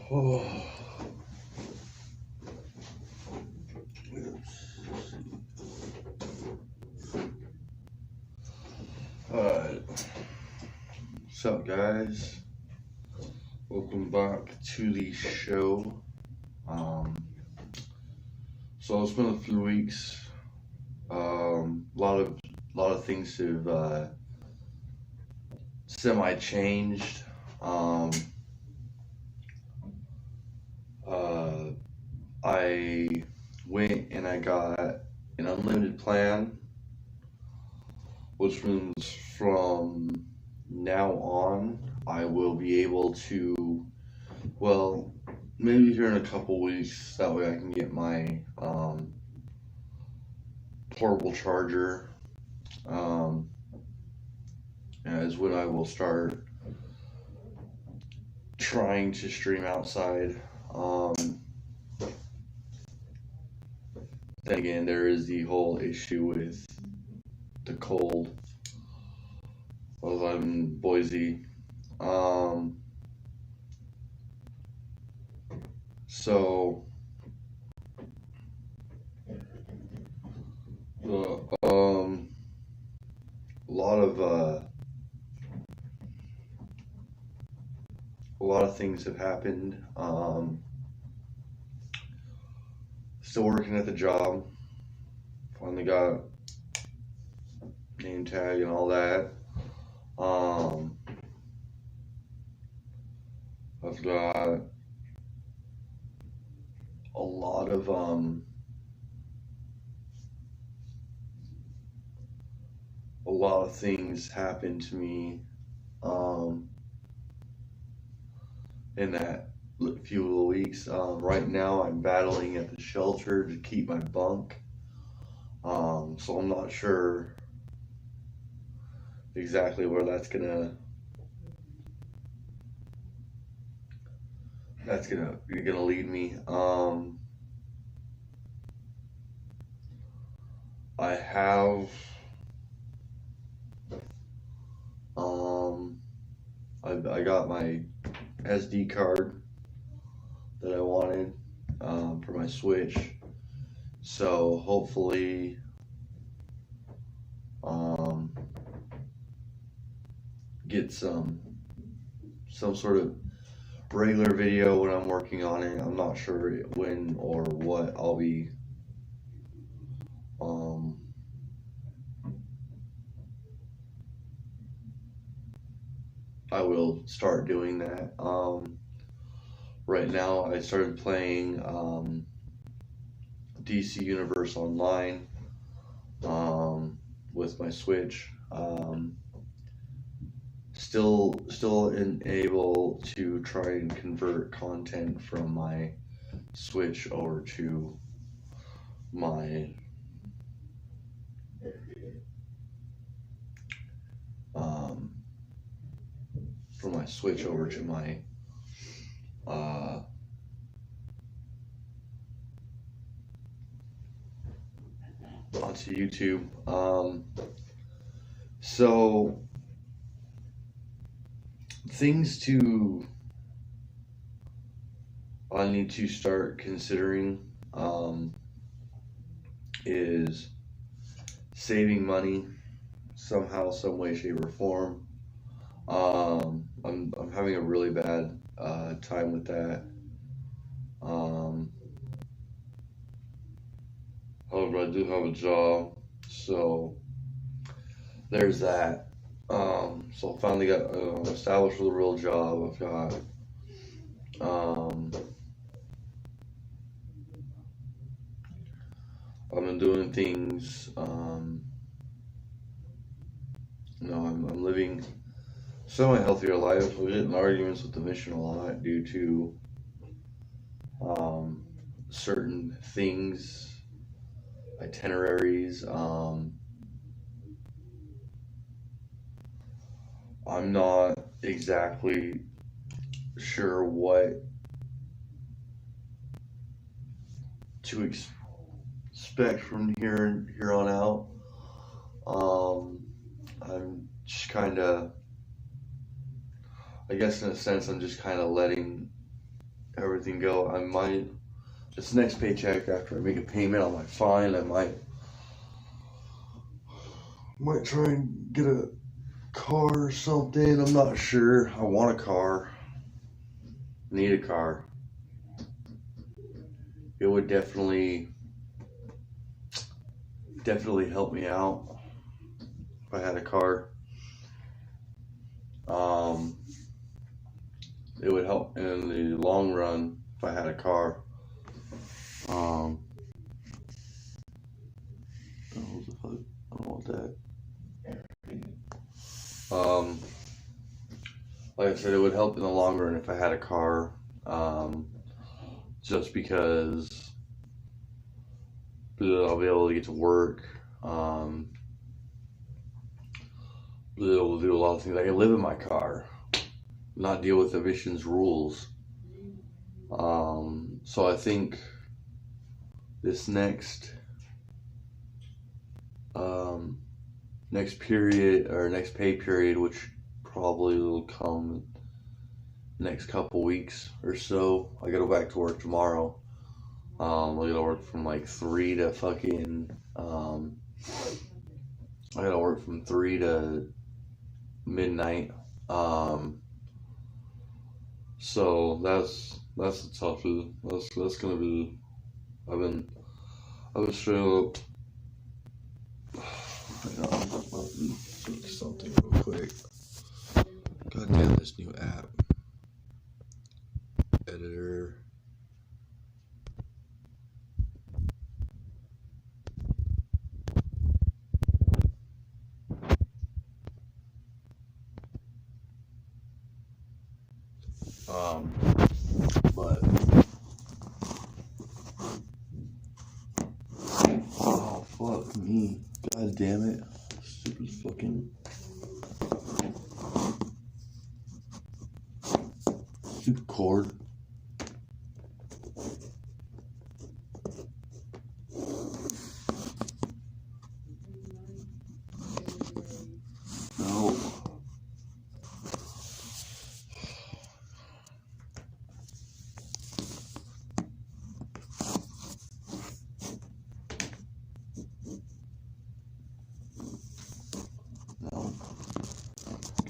Oh. Alright. What's up, guys? Welcome back to the show. So it's been a few weeks. A lot of things have semi-changed. I went and I got an unlimited plan, which means from now on I will be able to, well, maybe here in a couple weeks, that way I can get my portable charger, as when I will start trying to stream outside. Then again, there is the whole issue with the cold. Well, I'm in Boise. So a lot of things have happened. Still working at the job. Finally got name tag and all that. I've got a lot of things happen to me in that few little weeks. Right now I'm battling at the shelter to keep my bunk, so I'm not sure exactly where that's gonna lead me. I got my SD card that I wanted for my Switch, so hopefully get some sort of regular video when I'm working on it. I'm not sure when or what I'll be I will start doing that. Right now I started playing DC Universe Online with my Switch. Still able to try and convert content from my Switch over to my onto YouTube. So things I need to start considering is saving money somehow, some way, shape, or form. I'm having a really bad time with that. However, I do have a job, so there's that. So I finally got established with a real job. I've got I've been doing things. I'm living semi-healthier life. We get in arguments with the mission a lot due to certain things, itineraries. I'm not exactly sure what to expect from here on out. I'm just kind of, I guess in a sense, I'm just kind of letting everything go. I might, this next paycheck, after I make a payment on my fine, I might try and get a car or something. I'm not sure. I want a car. Need a car. It would definitely help me out if I had a car. It would help in the long run if I had a car. I don't want that. Like I said, it would help in the long run if I had a car. Just because I'll be able to get to work. Be able to do a lot of things. I can live in my car, not deal with emissions rules. So I think this next period or next pay period, which probably will come next couple weeks or so. I gotta go back to work tomorrow. I gotta work from like 3 to fucking I gotta work from 3 to midnight. So that's a toughie. That's gonna be. I've been straight up. Something real quick. God damn this new app. Editor. But oh fuck me. God damn it. Stupid fucking stupid cord. No. No.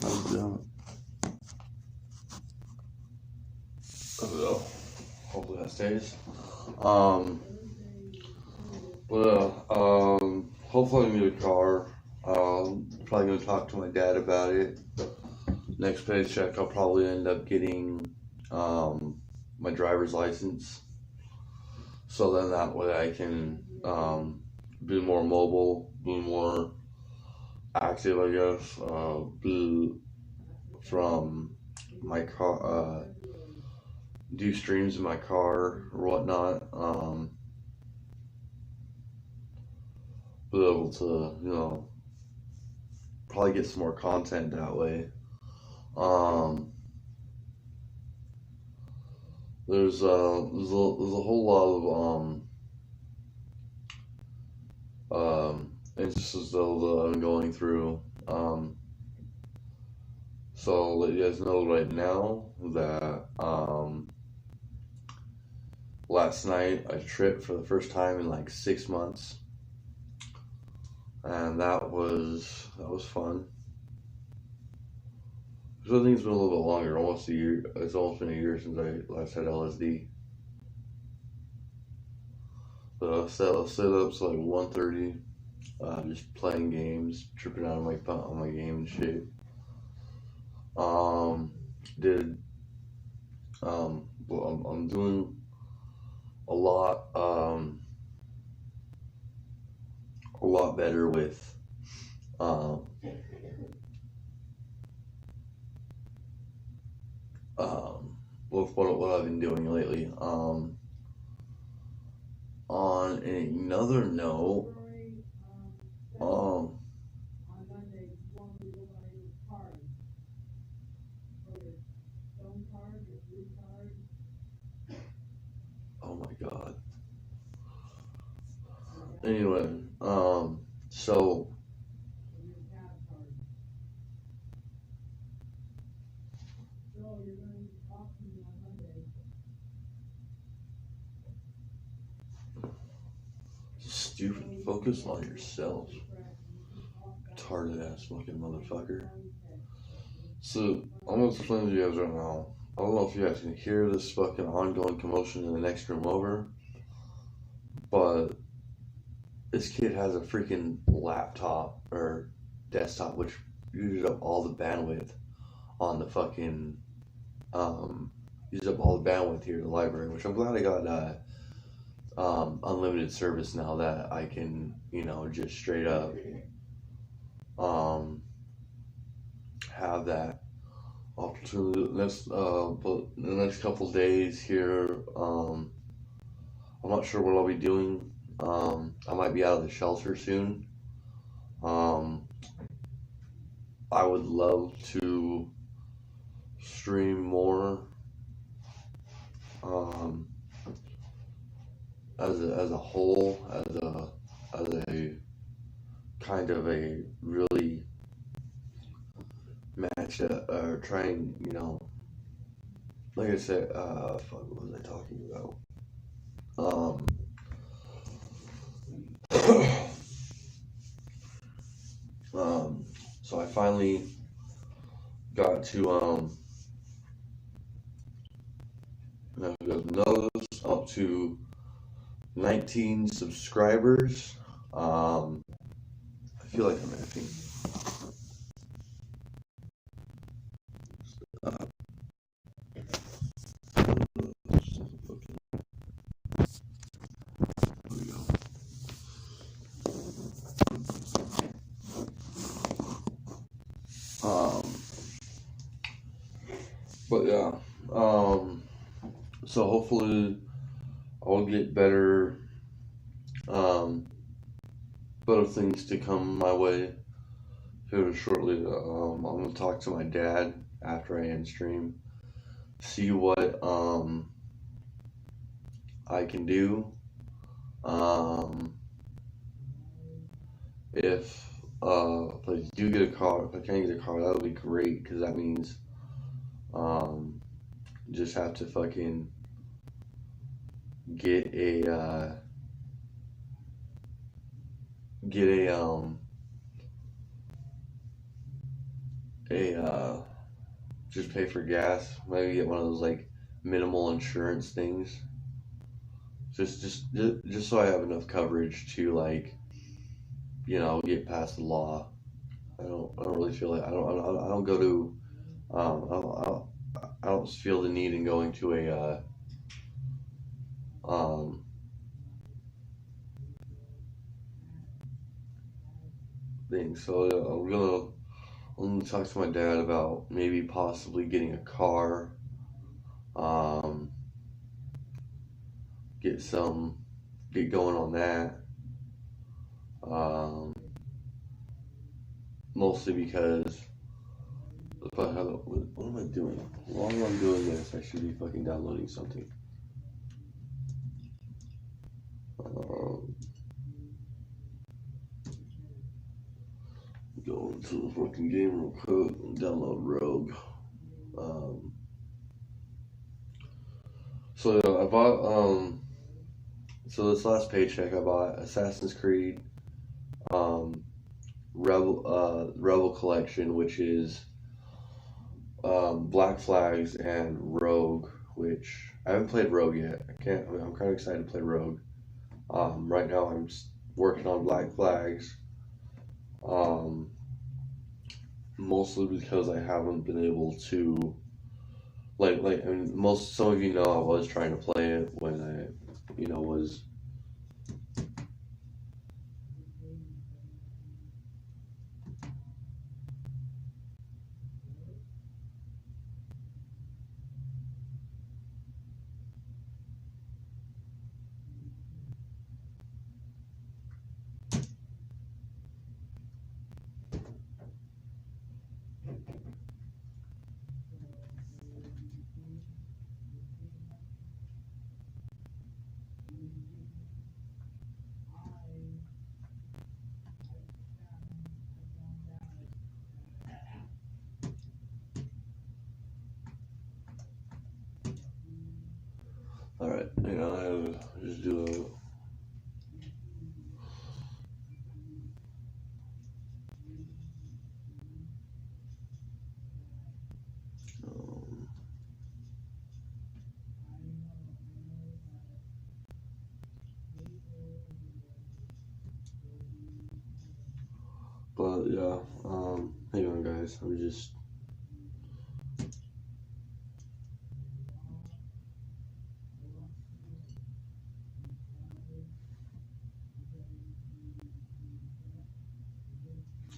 God damn it. Oh, hopefully that stays. Hopefully I can get a car. Probably gonna talk to my dad about it. Next paycheck, I'll probably end up getting my driver's license. So then that way I can be more mobile, be more active, I guess. Be from my car, do streams in my car or whatnot. Be able to, probably get some more content that way. There's a whole lot of instances though that I'm going through. So I'll let you guys know right now that last night I tripped for the first time in like 6 months, and that was fun. I think it's been a little bit longer, almost a year. It's almost been a year since I last had LSD. But I set up to like 1:30, just playing games, tripping out on my game and shit. Well, I'm doing a lot better with what I've been doing lately. On another note, oh my god. Anyway, so Focus on yourself. Retarded ass fucking motherfucker. So, I'm gonna explain to you guys right now. I don't know if you guys can hear this fucking ongoing commotion in the next room over, but this kid has a freaking laptop or desktop which uses up all the bandwidth on the fucking uses up all the bandwidth here in the library, which I'm glad I got unlimited service now that I can, just straight up have that opportunity. But the next couple days here, I'm not sure what I'll be doing. I might be out of the shelter soon. I would love to stream more. As a whole, as a kind of a really match or trying, like I said, fuck, what was I talking about? So I finally got to up to 19 subscribers. I feel like I'm effing. But yeah, so hopefully I'll get better things to come my way here shortly. I'm gonna talk to my dad after I end stream, see what I can do. If I do get a car, if I can't get a car, that would be great, because that means just have to fucking get a just pay for gas. Maybe get one of those like minimal insurance things. Just so I have enough coverage to, like, get past the law. I don't really feel like I don't go to I don't feel the need in going to a thing. So I'm gonna talk to my dad about maybe possibly getting a car. Get going on that. Mostly because what am I doing? While I'm doing this, I should be fucking downloading something. Go into the fucking game real quick and download Rogue. So yeah, I bought so this last paycheck I bought Assassin's Creed Rebel Collection, which is Black Flags and Rogue, which I haven't played Rogue yet. I'm kind of excited to play Rogue. Right now I'm working on Black Flags. Mostly because I haven't been able to, some of you know I was trying to play it when I, was alright, I just do Yeah. Hang on, guys. I'm just.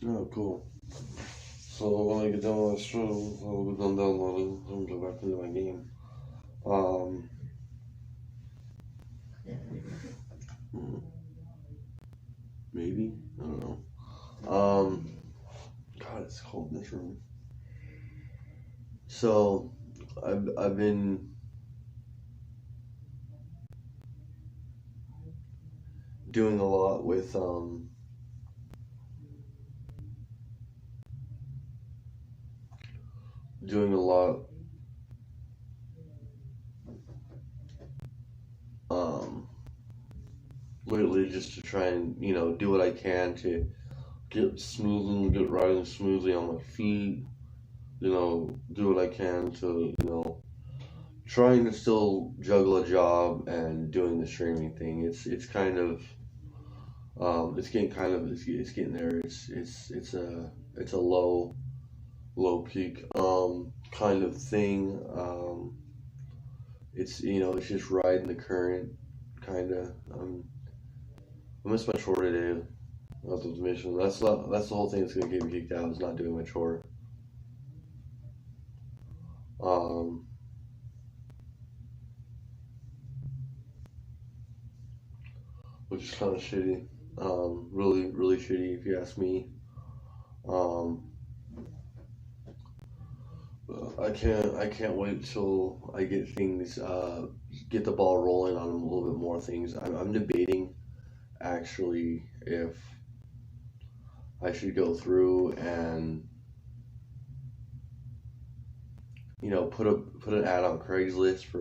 Oh, cool. So when I get done with this show, I'll be done downloading and go back into my game. Maybe, I don't know. God, it's cold in this room. So I've been doing a lot with doing a lot lately, just to try and do what I can to get riding smoothly on my feet. Do what I can to trying to still juggle a job and doing the streaming thing. It's kind of it's getting there. It's a low peak kind of thing. It's just riding the current kind of. I missed my chore today. That's the mission. That's the whole thing that's gonna get me kicked out, is not doing my chore. Which is kind of shitty. Really, really shitty if you ask me. I can't wait till I get things, get the ball rolling on a little bit more things. I'm debating actually if I should go through and put an ad on Craigslist for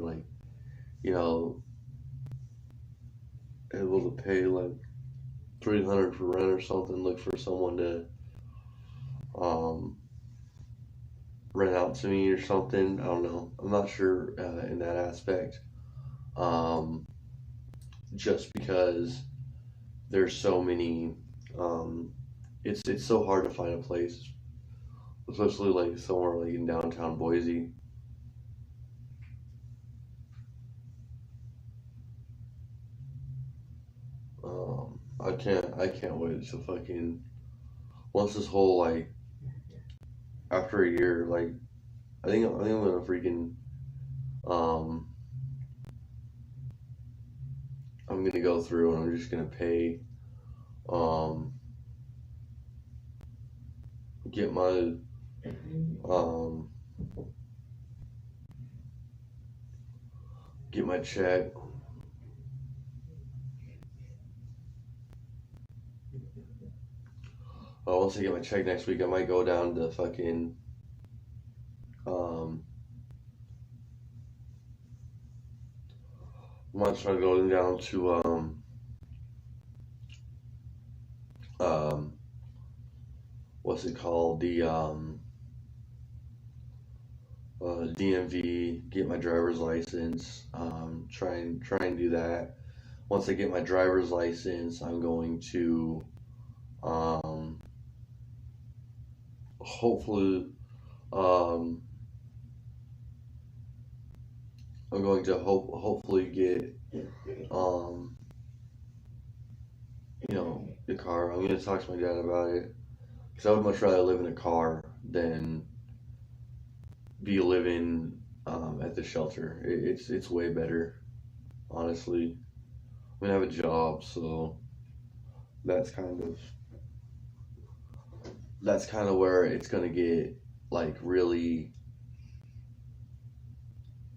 able to pay like $300 for rent or something. Look for someone to rent out to me or something. I don't know. I'm not sure in that aspect. Just because there's so many. It's so hard to find a place, especially like somewhere like in downtown Boise. I can't wait to fucking once this whole after a year I think I'm gonna freaking I'm gonna go through and I'm just gonna pay get my get my check. Once I get my check next week, I might go down to fucking I might try going down to what's it called, the DMV, get my driver's license. Try and do that. Once I get my driver's license, I'm going to hopefully I'm going to hopefully get the car. I'm going to talk to my dad about it, because I would much rather live in a car than be living at the shelter. It's way better, honestly. I'm gonna have a job, so that's kind of where it's gonna get really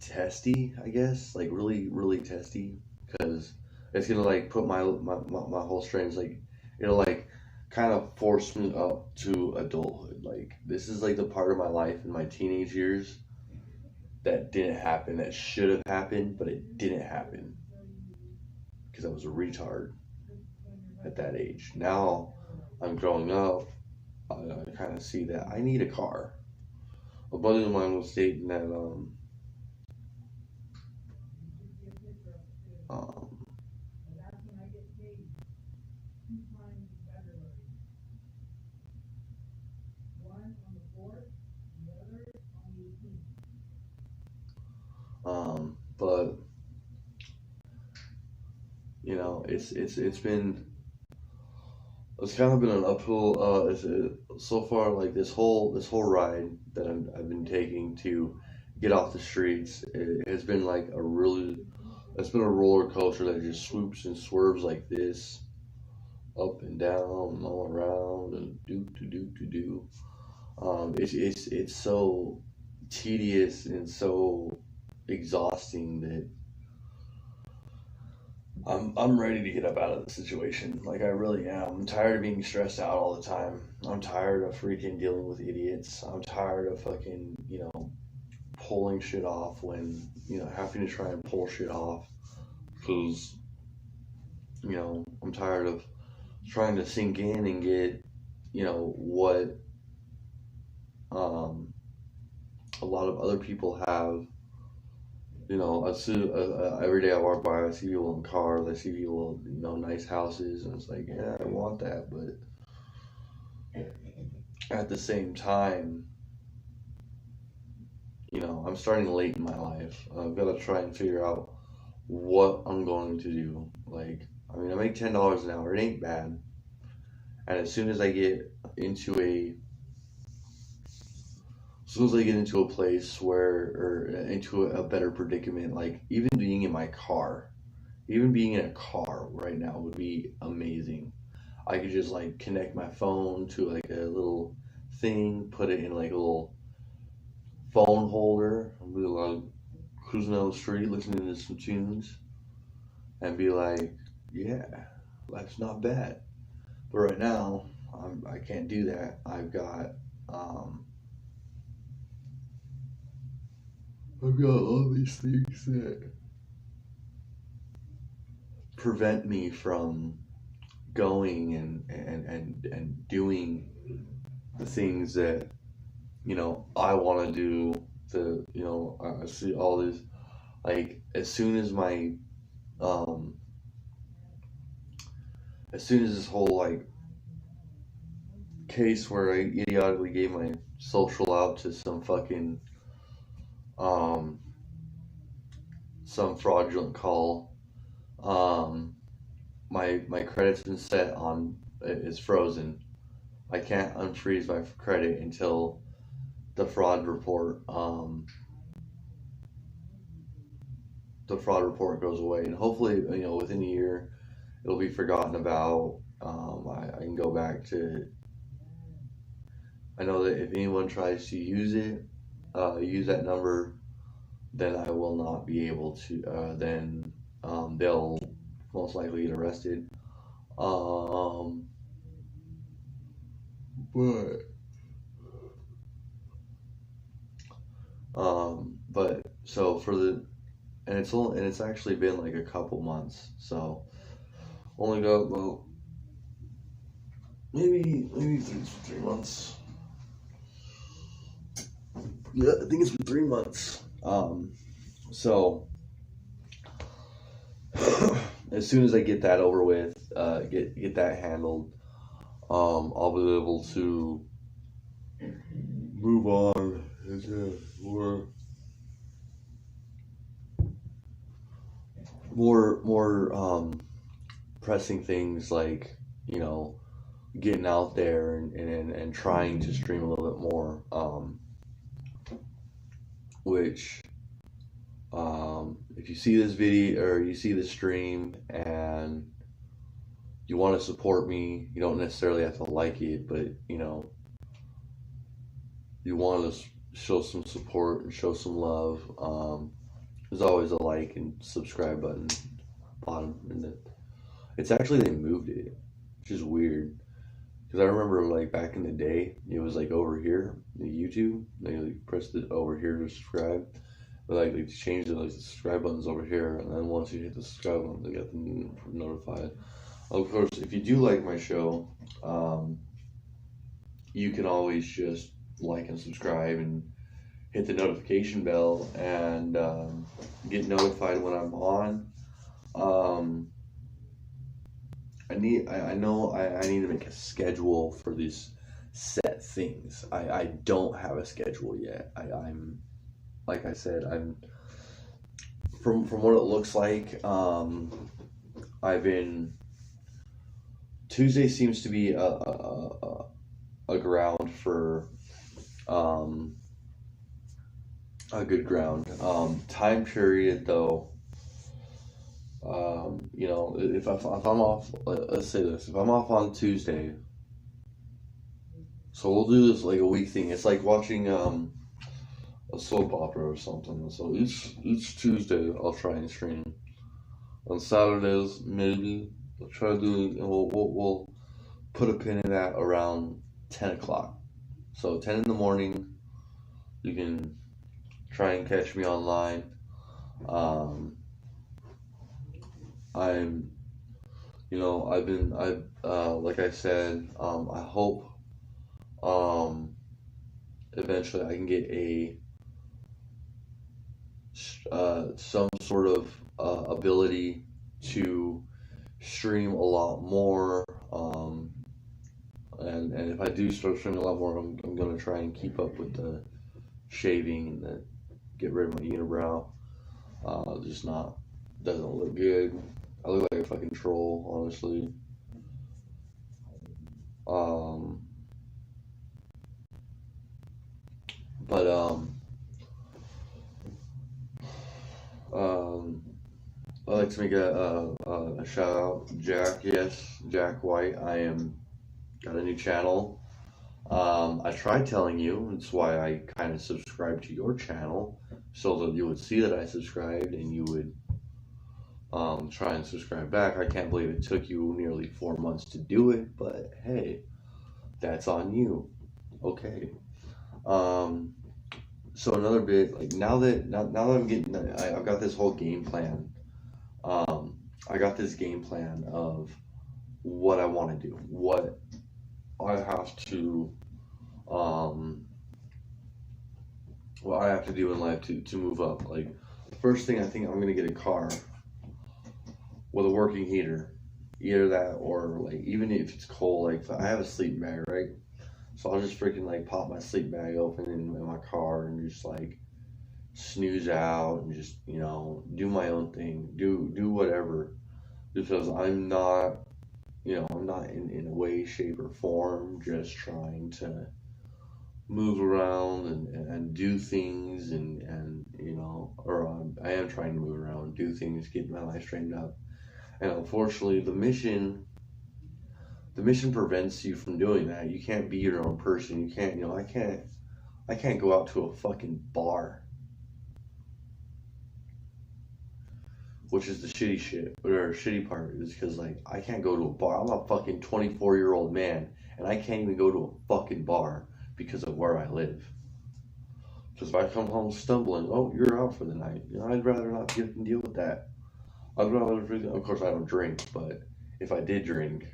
testy, I guess, really really testy, because it's gonna put my whole strengths, it'll kind of force me up to adulthood. This is the part of my life in my teenage years that didn't happen, that should have happened, but it didn't happen because I was a retard at that age. Now I'm growing up, I kind of see that I need a car. A buddy of mine was stating that But you know, it's kind of been an uphill. So far, like this whole ride that I've been taking to get off the streets, it has been like it's been a roller coaster that just swoops and swerves like this, up and down and all around and do. It's so tedious and so exhausting that I'm ready to get up out of the situation. Like I really am. I'm tired of being stressed out all the time. I'm tired of freaking dealing with idiots. I'm tired of fucking, pulling shit off when, having to try and pull shit off. Because, I'm tired of trying to sink in and get, what a lot of other people have. I see every day I walk by, I see people in cars, I see people, nice houses, and it's like, yeah, I want that, but at the same time, I'm starting late in my life. I've got to try and figure out what I'm going to do. Like, I make $10 an hour. It ain't bad. And as soon as I get into a place or into a better predicament, like even being in a car right now would be amazing. I could just like connect my phone to like a little thing, put it in like a little phone holder, and be like cruising down the street, listening to some tunes, and be like, yeah, life's not bad. But right now, I can't do that. I've got all these things that prevent me from going and doing the things that I want to do. I see all this, like as soon as this whole like case where I idiotically gave my social out to some fucking some fraudulent call, my credit's been set on, it's frozen. I can't unfreeze my credit until the fraud report goes away, and hopefully within a year it'll be forgotten about. I can go back to. I know that if anyone tries to use that number, then I will not be able to. Then they'll most likely get arrested. But so it's actually been like a couple months, so only got about maybe 3 months. Yeah, I think it's been 3 months. So as soon as I get that over with, get that handled, I'll be able to move on into more pressing things, like getting out there and trying to stream a little bit more, which if you see this video or you see this stream and you want to support me, you don't necessarily have to like it, but you want to show some support and show some love, there's always a like and subscribe button bottom, and it's actually, they moved it, which is weird, because I remember like back in the day it was like over here, the YouTube, they like pressed it over here to subscribe, but like they changed it, like the subscribe button's over here, and then once you hit the subscribe button they get them notified. Of course, if you do like my show, you can always just like and subscribe and hit the notification bell and get notified when I'm on. I know I need to make a schedule for these set things. I don't have a schedule yet. I'm like I said, I'm from what it looks like, I've been Tuesday seems to be a ground for a good ground. Time period though. If I'm off, let's say this, if I'm off on Tuesday, so we'll do this like a week thing. It's like watching a soap opera or something. So each Tuesday I'll try and stream. On Saturdays maybe I'll try to do. We'll put a pin in that around 10 o'clock. So 10 in the morning, you can try and catch me online. Like I said, I hope, eventually I can get some sort of, ability to stream a lot more, and if I do start streaming a lot more, I'm gonna try and keep up with the shaving and get rid of my unibrow. Just not, doesn't look good. I look like a fucking troll, honestly. I'd like to make a shout out, Jack. Yes, Jack White. Got a new channel. I tried telling you. That's why I kind of subscribed to your channel, so that you would see that I subscribed and you would try and subscribe back. I can't believe it took you nearly 4 months to do it, but hey, that's on you. Okay. So another bit, like now that I've got this whole game plan. I got this game plan of what I want to do, what I have to, what I have to do in life to move up. Like, the first thing, I think I'm gonna get a car with a working heater, either that or like, even if it's cold, like I have a sleeping bag, right? So I'll just freaking like pop my sleeping bag open in my car and just like snooze out and just, do my own thing, do whatever, because I'm not in a way, shape, or form just trying to move around and do things I am trying to move around, do things, get my life straightened up. And unfortunately, the mission prevents you from doing that. You can't be your own person. You can't, I can't go out to a fucking bar, which is the shitty part, is because, like, I can't go to a bar. I'm a fucking 24-year-old man, and I can't even go to a fucking bar because of where I live. Because if I come home stumbling, oh, you're out for the night. I'd rather not deal with that. I'd rather, of course, I don't drink, but if I did drink,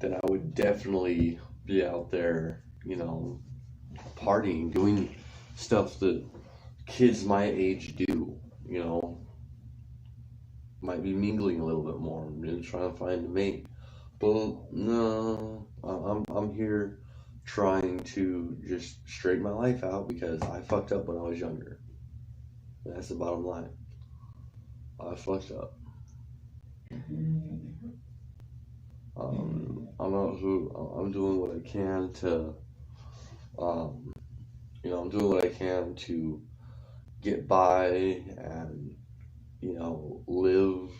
then I would definitely be out there, partying, doing stuff that kids my age do, might be mingling a little bit more, trying to find a mate. But no, I'm here trying to just straighten my life out because I fucked up when I was younger. That's the bottom line. I fucked up. I'm doing what I can to, I'm doing what I can to get by and, live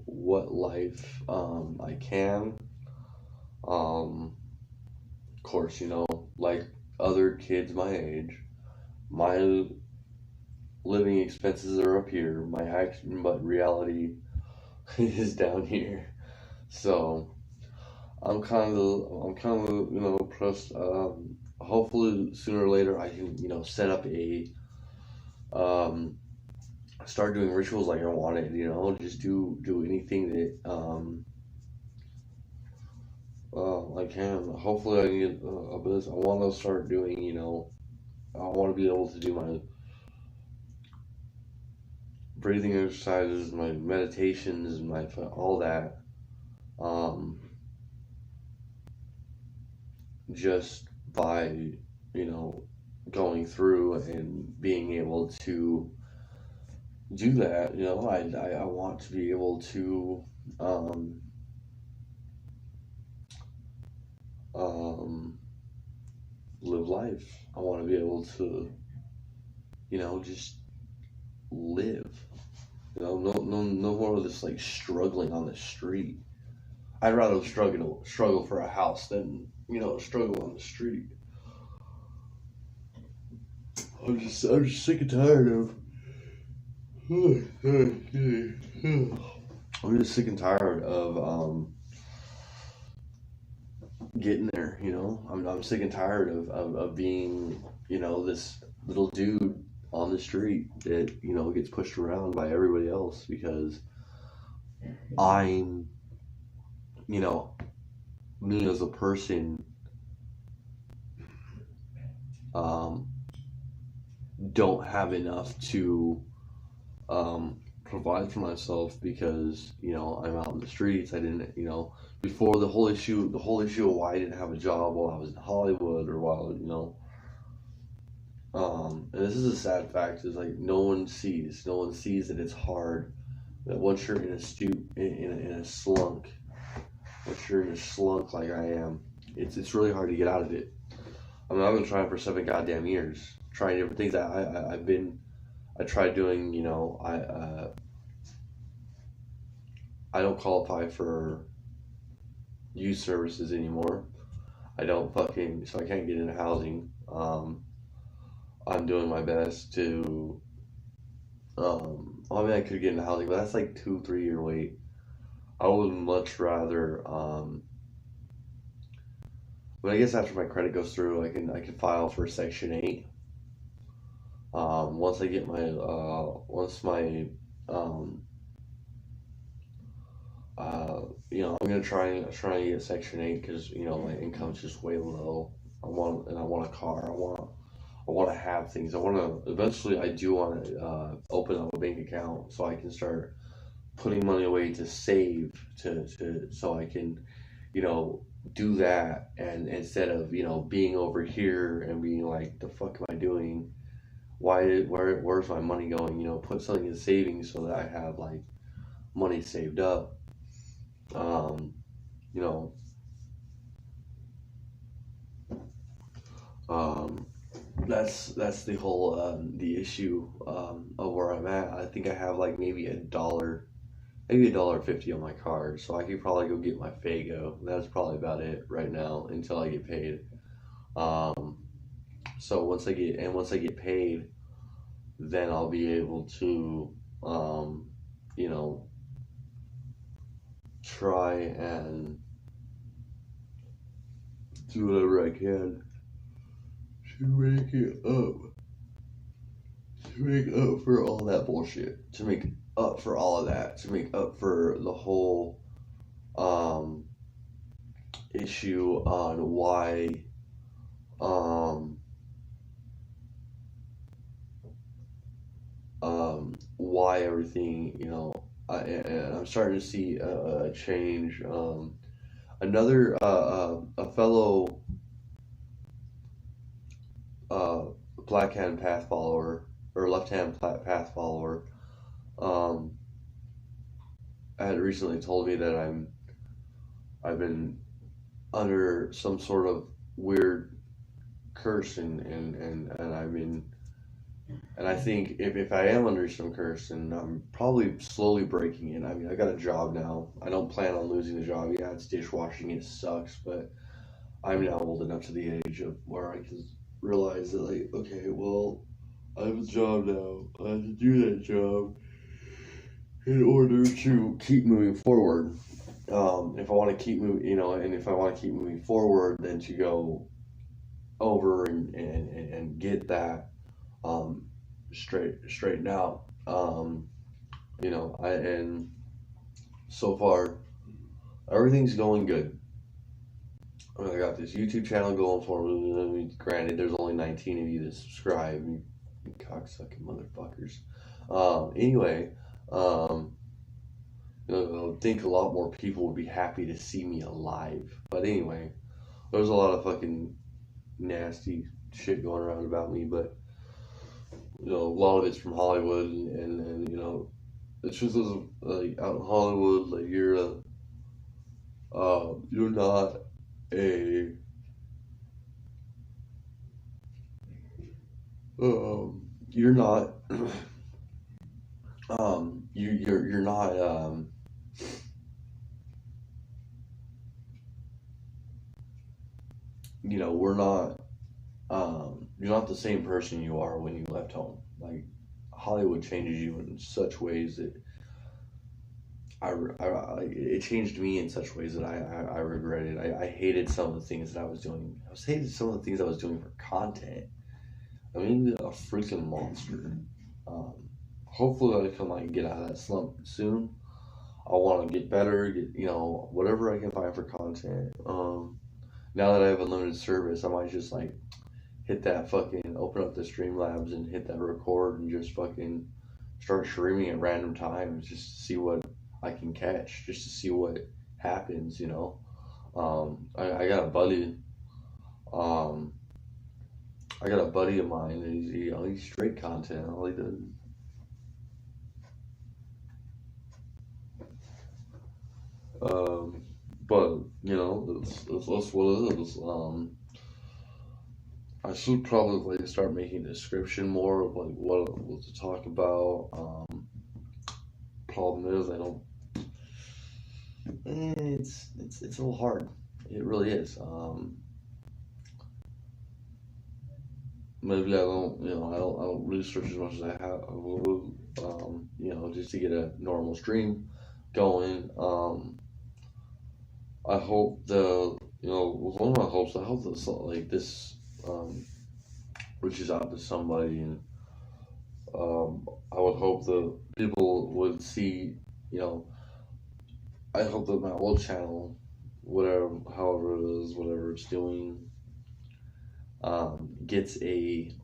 what life I can. Of course, like other kids my age, my living expenses are up here, but reality is down here. So I'm kind of pressed. Hopefully sooner or later I can, set up a, start doing rituals like I wanted, just do anything that, I can. Hopefully I can get a business. I want to start doing, I want to be able to do my breathing exercises, my meditations, my all that, just by, you know, going through and being able to do that. You know, I want to be able to um, um, live life. I want to be able to, you know, just live. You know, no more of this like struggling on the street. I'd rather struggle for a house than, you know, struggle on the street. I'm just sick and tired of. I'm just sick and tired of getting there. You know, I'm sick and tired of being, you know, this little dude on the street that, you know, gets pushed around by everybody else because I'm, you know, me as a person, um, don't have enough to provide for myself because, you know, I'm out in the streets. I didn't, you know, before the whole issue of why I didn't have a job while I was in Hollywood or while, you know, and this is a sad fact, is like no one sees that it's hard, that once you're in a in a slunk, once you're in a slunk like I am, it's really hard to get out of it. I mean, I've been trying for 7 goddamn years, trying different things. I tried doing, you know, I don't qualify for youth services anymore. I don't fucking, so I can't get into housing. I'm doing my best to, I mean, I could get into housing, but that's like 2-3 year wait. I would much rather, but I guess after my credit goes through, I can file for Section 8. Once I get my, once my, um, you know, I'm gonna try and get Section 8 because, you know, my income's just way low. I want a car. I want to have things. I want to eventually. I do want to open up a bank account so I can start putting money away to save to so I can, you know, do that, and instead of, you know, being over here and being like, the fuck am I doing? Where's my money going? You know, put something in savings so that I have like money saved up. You know, um, that's the whole the issue of where I'm at. I think I have like maybe maybe $1.50 on my card, so I could probably go get my Fago. That's probably about it right now until I get paid. Um, so once I get paid, then I'll be able to, you know, try and do whatever I can to make it up, to make up for all that bullshit, to make up for all of that, to make up for the whole um, issue on why everything, you know, and I'm starting to see a change. Another a fellow uh, black hand path follower or left hand path follower um, had recently told me that I've been under some sort of weird curse, and I've been, and I think if I am under some curse, and I'm probably slowly breaking it. I mean, I got a job now. I don't plan on losing the job. Yeah, it's dishwashing. It sucks, but I'm now old enough to the age of where I can realize that, like, okay, well, I have a job now. I have to do that job in order to keep moving forward. If I want to keep moving, you know, and if I want to keep moving forward, then to go over and get that straightened out. You know, and so far everything's going good. I got this YouTube channel going for me. I mean, granted, there's only 19 of you that subscribe. You cocksucking motherfuckers. Anyway, you know, I think a lot more people would be happy to see me alive. But anyway, there's a lot of fucking nasty shit going around about me, but a lot of it's from Hollywood, and the truth is, like, out in Hollywood, like, you're not a you're not you're not we're not you're not the same person you are when you left home. Like, Hollywood changes you in such ways that it changed me in such ways that I regretted. I hated some of the things that I was doing. Hated some of the things I was doing for content. I mean, a freaking monster. Um, Hopefully I can, like, get out of that slump soon. I want to get better, whatever I can find for content. Now that I have unlimited service, I might just, like, hit that fucking, open up the Streamlabs and hit that record and just fucking start streaming at random times just to see what I can catch, just to see what happens, I got a buddy, of mine, and he's straight content, all he does. But, that's what it is. I should probably, like, start making a description more of, like, what to talk about. Problem is, I don't. It's a little hard. It really is. Maybe I don't research as much as I would. Just to get a normal stream going. I hope one of my hopes, I hope that, like, this reaches out to somebody, and I would hope that people would see, I hope that my old channel, however it is, whatever it's doing, gets a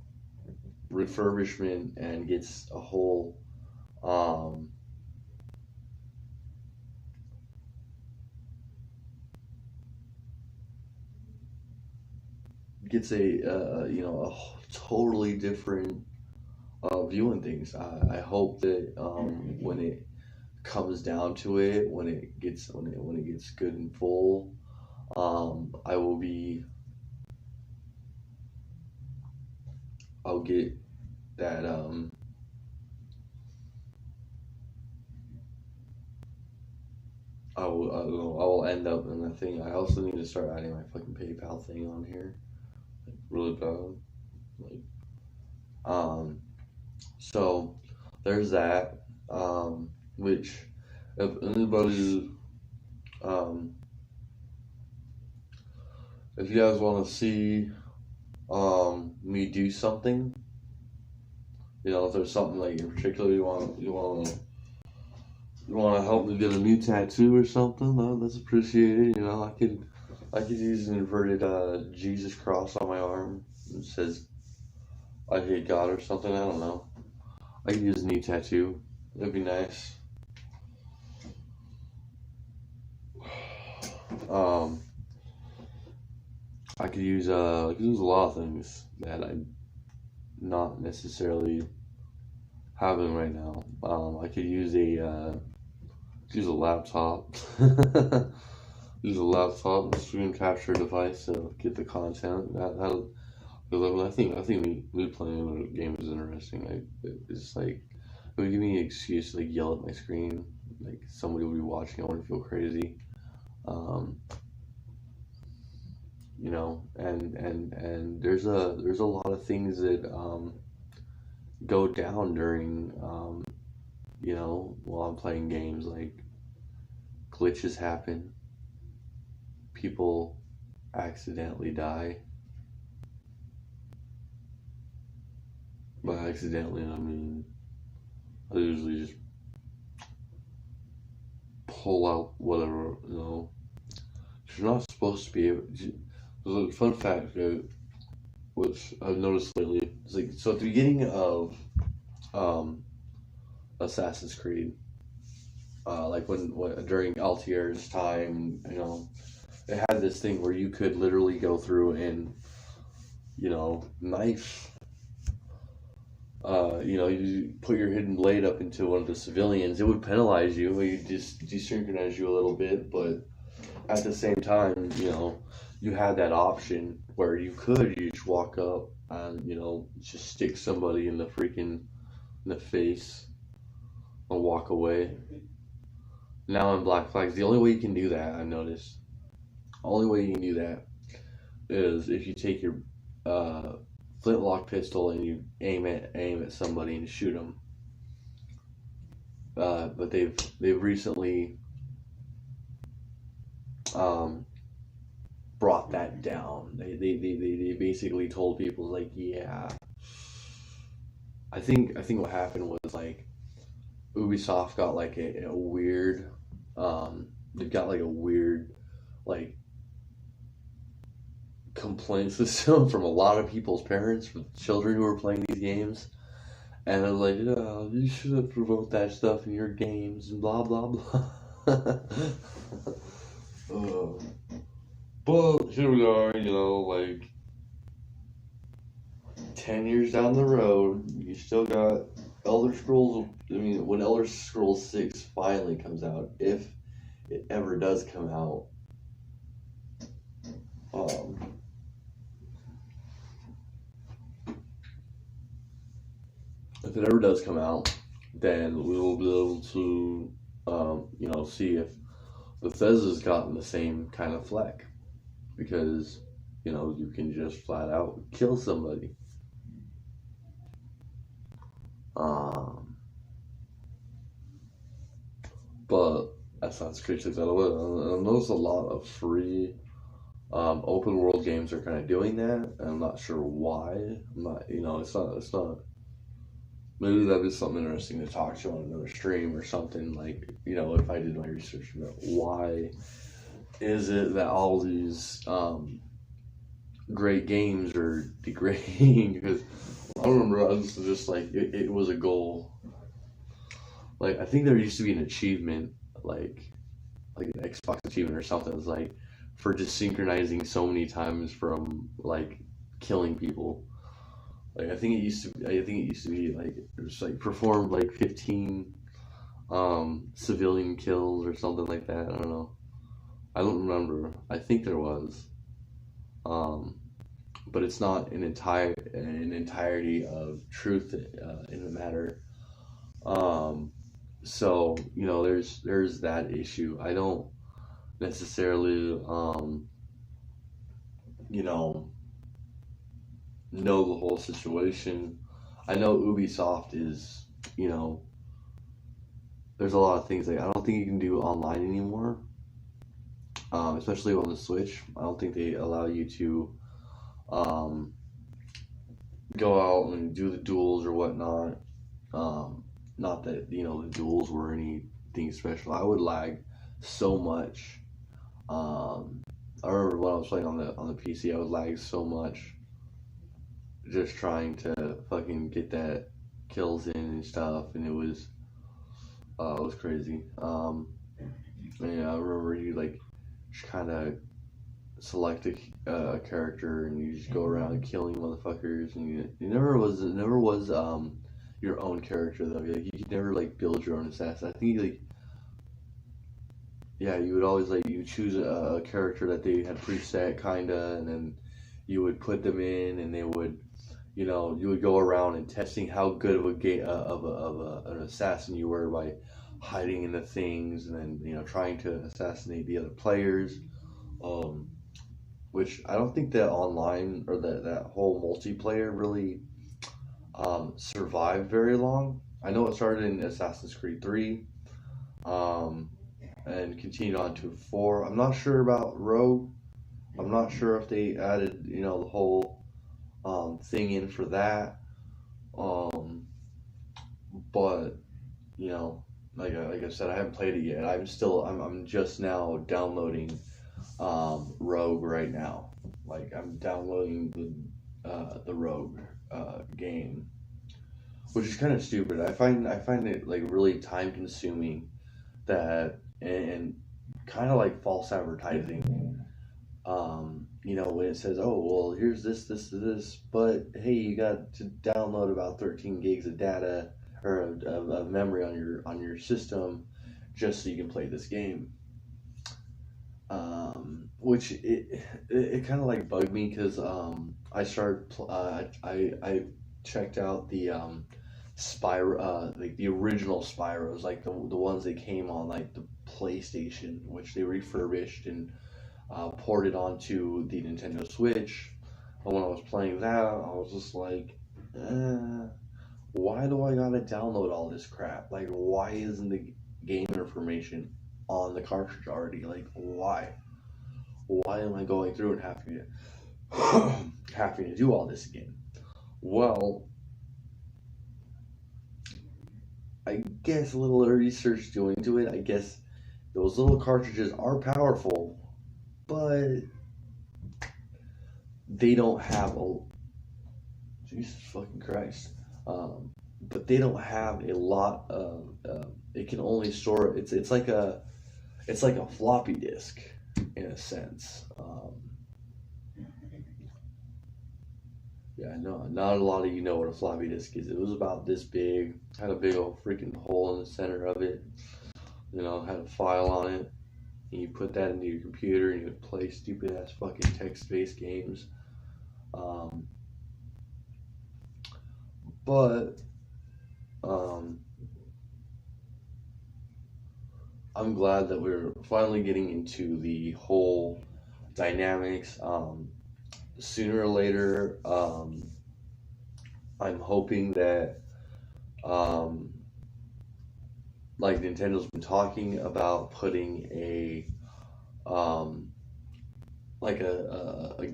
refurbishment and gets a whole, gets a totally different view on things. I hope that when it comes down to it, when it gets good and full, I'll get that I will end up in that thing. I also need to start adding my fucking PayPal thing on here, like, really bad. Like, so there's that. Which, if anybody, if you guys want to see me do something, if there's something, like, in particular you want to help me get a new tattoo or something, that's appreciated. I could use an inverted Jesus cross on my arm that says I hate God or something. I don't know. I could use a new tattoo. That'd be nice. I could use a lot of things that I'm not necessarily having right now. I could use a laptop. Use a laptop and screen capture device to get the content. I think me playing a game is interesting. It's like, it would give me an excuse to, like, yell at my screen, like somebody would be watching. I wouldn't feel crazy. And there's a lot of things that go down during while I'm playing games. Like, glitches happen, people accidentally die. By accidentally, I mean, I usually just pull out whatever, You're not supposed to be able to. There's a fun fact, which I've noticed lately. It's like, so at the beginning of Assassin's Creed, like when during Altier's time, it had this thing where you could literally go through and knife. You put your hidden blade up into one of the civilians, it would penalize you. It would just desynchronize you a little bit, but at the same time, you had that option where you just walk up and, just stick somebody in the face and walk away. Now in Black Flags, the only way you can do that, I've noticed, only way you can do that is if you take your flintlock pistol and you aim at somebody and shoot them. But they've recently brought that down. They basically told people, like, yeah. I think what happened was, like, Ubisoft got like a weird they've got like a weird, like, complaint system from a lot of people's parents, from children who are playing these games, and they're like, oh, you shouldn't promote that stuff in your games and blah blah blah. But here we are, like 10 years down the road, you still got Elder Scrolls. I mean, when Elder Scrolls 6 finally comes out, if it ever does come out, if it ever does come out, then we will be able to, see if Bethesda's gotten the same kind of flack, because, you can just flat out kill somebody. But Assassin's Creed 6 out of it. I noticed a lot of free open world games are kind of doing that, and I'm not sure why. I'm not, it's not. Maybe that'd be something interesting to talk to on another stream or something. Like, if I did my research about why is it that all these great games are degrading? Because I remember I was just like, it was a goal. Like, I think there used to be an achievement, like an Xbox achievement or something. It was like for just synchronizing so many times from, like, killing people. Like, I think it used to be like, it was like performed like 15 civilian kills or something like that. I don't know. I don't remember. I think there was. But it's not an entirety of truth in the matter. So, there's that issue. I don't necessarily, know the whole situation. I know Ubisoft is, there's a lot of things, like, I don't think you can do online anymore, especially on the Switch. I don't think they allow you to go out and do the duels or whatnot. Not that, the duels were anything special. I would lag so much. I remember when I was playing on the PC, I would lag so much just trying to fucking get that kills in and stuff, and it was crazy. And I remember you, like, just kind of select a character and you just go around killing motherfuckers, and it never was your own character, though. Like, you could never, like, build your own assassin. I think, like, yeah, you would always, like, you choose a character that they had preset, kinda, and then you would put them in, and they would, you would go around and testing how good of an assassin you were by hiding in the things, and then, trying to assassinate the other players. Which I don't think that online, or that whole multiplayer really survived very long. I know it started in Assassin's Creed 3, and continued on to 4. I'm not sure about Rogue. I'm not sure if they added, the whole thing in for that. But, like I said, I haven't played it yet. I'm just now downloading Rogue right now. Like, I'm downloading the Rogue game, which is kind of stupid. I find it, like, really time consuming, that, and kind of like false advertising. when it says, oh, well, here's this, but hey, you got to download about 13 gigs of data or of memory on your system just so you can play this game. Which it kind of like bugged me because I started I checked out the Spyro, like the original Spyros, like the ones that came on like the PlayStation, which they refurbished and ported onto the Nintendo Switch. And when I was playing that, I was just like, why do I gotta download all this crap? Like, why isn't the game information on the cartridge already? Like, why? Why am I going through and having to do all this again? Well, I guess a little research doing into it. I guess those little cartridges are powerful, but they don't have a Jesus fucking Christ. But they don't have a lot of. It can only store. It's like a floppy disk in a sense. Yeah, no, not a lot of you know what a floppy disk is. It was about this big, had a big old freaking hole in the center of it. Had a file on it. And you put that into your computer and you would play stupid ass fucking text-based games. But I'm glad that we're finally getting into the whole dynamics. Sooner or later, I'm hoping that, like Nintendo's been talking about putting a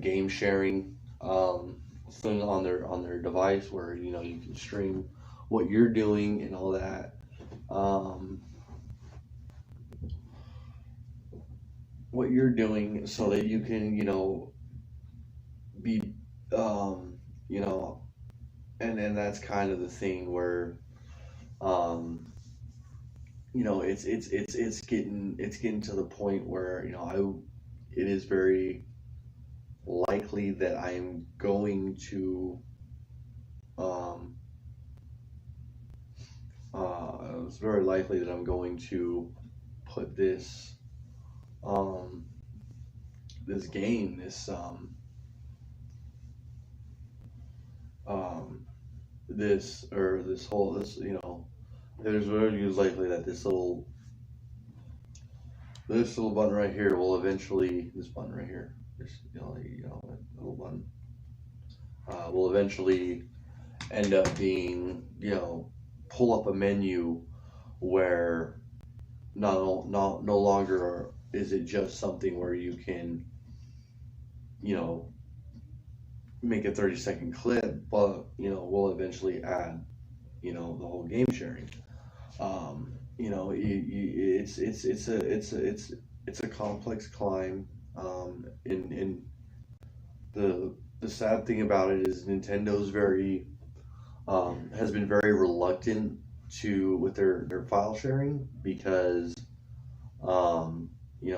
game sharing thing on their device where you can stream what you're doing and all that. What you're doing so that you can be and that's kind of the thing where it's getting to the point where it is very likely that I'm going to it's very likely that I'm going to put this this game, this there's very likely that this little button right here will eventually, this button right here, this little button will eventually end up being pull up a menu where no longer is it just something where you can make a 30-second clip, but we'll eventually add the whole game sharing. It's a complex climb. And the sad thing about it is Nintendo's has been very reluctant with their file sharing because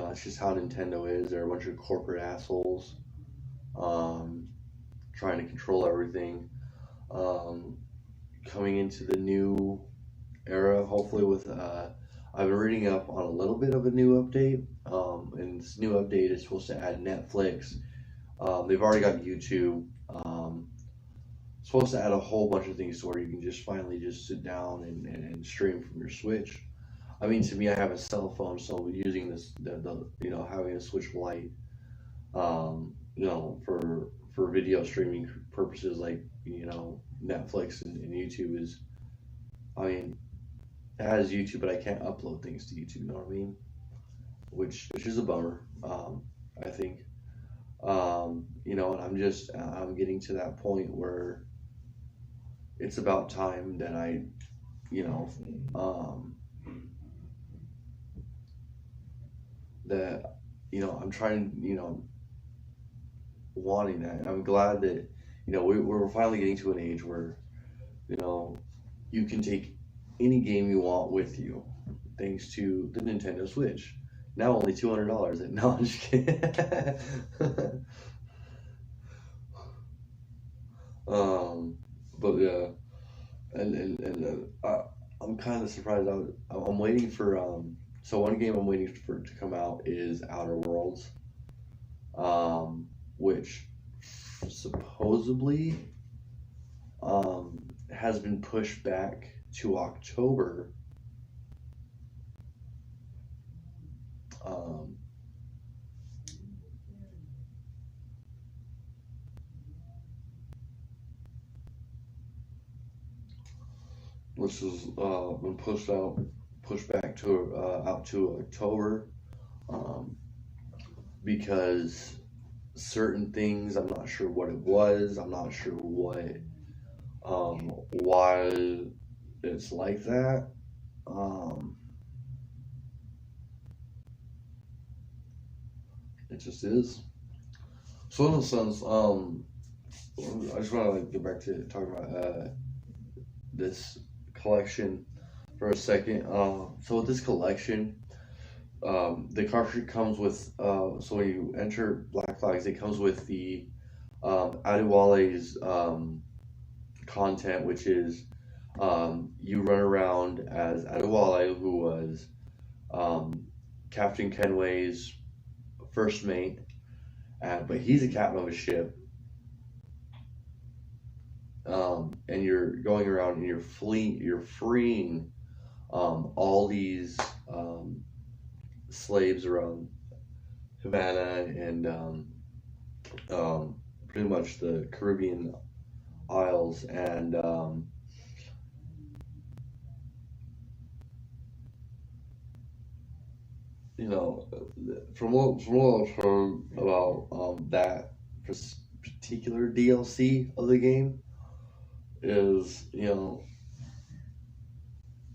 that's just how Nintendo is. They're a bunch of corporate assholes trying to control everything. Coming into the new era, hopefully with I've been reading up on a little bit of a new update, and this new update is supposed to add Netflix. They've already got YouTube. Supposed to add a whole bunch of things to where you can just finally just sit down and stream from your Switch. I mean, to me, I have a cell phone, so using having a Switch Lite, for video streaming purposes, like Netflix and YouTube is, it has YouTube, but I can't upload things to YouTube. You know what I mean? Which is a bummer. I think, and I'm getting to that point where it's about time that I, that I'm trying, wanting that, and I'm glad that we're finally getting to an age where you can take any game you want with you thanks to the Nintendo Switch. Now only $200. No, I'm just kidding. Um, but yeah, and I'm kind of surprised. I'm waiting for So one game I'm waiting for to come out is Outer Worlds, which supposedly has been pushed back to October. Um, which has been pushed back to out to October, um, because certain things, I'm not sure what it was. I'm not sure why it's like that. Um, it just is. So in a sense, I just want to get back to talking about this collection for a second. So with this collection, the cartridge comes with so when you enter Black Flags, it comes with the Adewale's content, which is you run around as Adewale, who was Captain Kenway's first mate, but he's a captain of a ship. And you're going around and you're freeing all these slaves around Havana and pretty much the Caribbean Isles, and you know, from what I've heard about that particular DLC of the game is,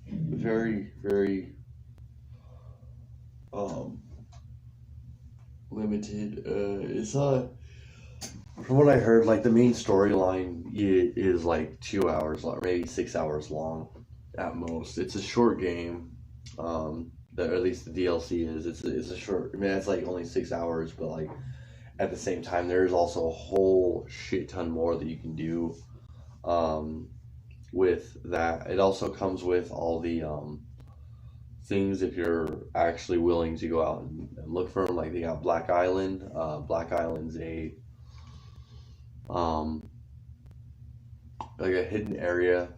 very, very limited. It's not. From what I heard, like the main storyline is like 2 hours, or maybe 6 hours long at most. It's a short game. Or at least the DLC is. It's a short. I mean, it's like only 6 hours, but like at the same time, there's also a whole shit ton more that you can do. With that, it also comes with all the things if you're actually willing to go out and look for them. Like they got Black Island. Black Island's a like a hidden area,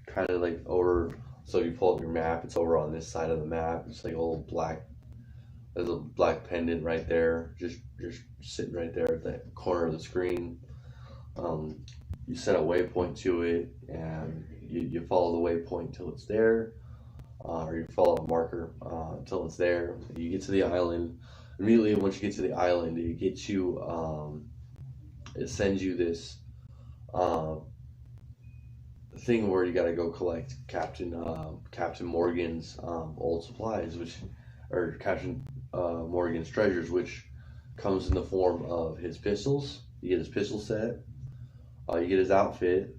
kind of like over. So if you pull up your map, it's over on this side of the map. It's like a little black. There's a black pendant right there, just sitting right there at the corner of the screen. You set a waypoint to it, and you follow the waypoint till it's there, or you follow a marker until it's there. You get to the island. Immediately, once you get to the island, it gets you. It sends you this thing where you got to go collect Captain Morgan's old supplies, or Captain Morgan's treasures, which comes in the form of his pistols. You get his pistol set. You get his outfit.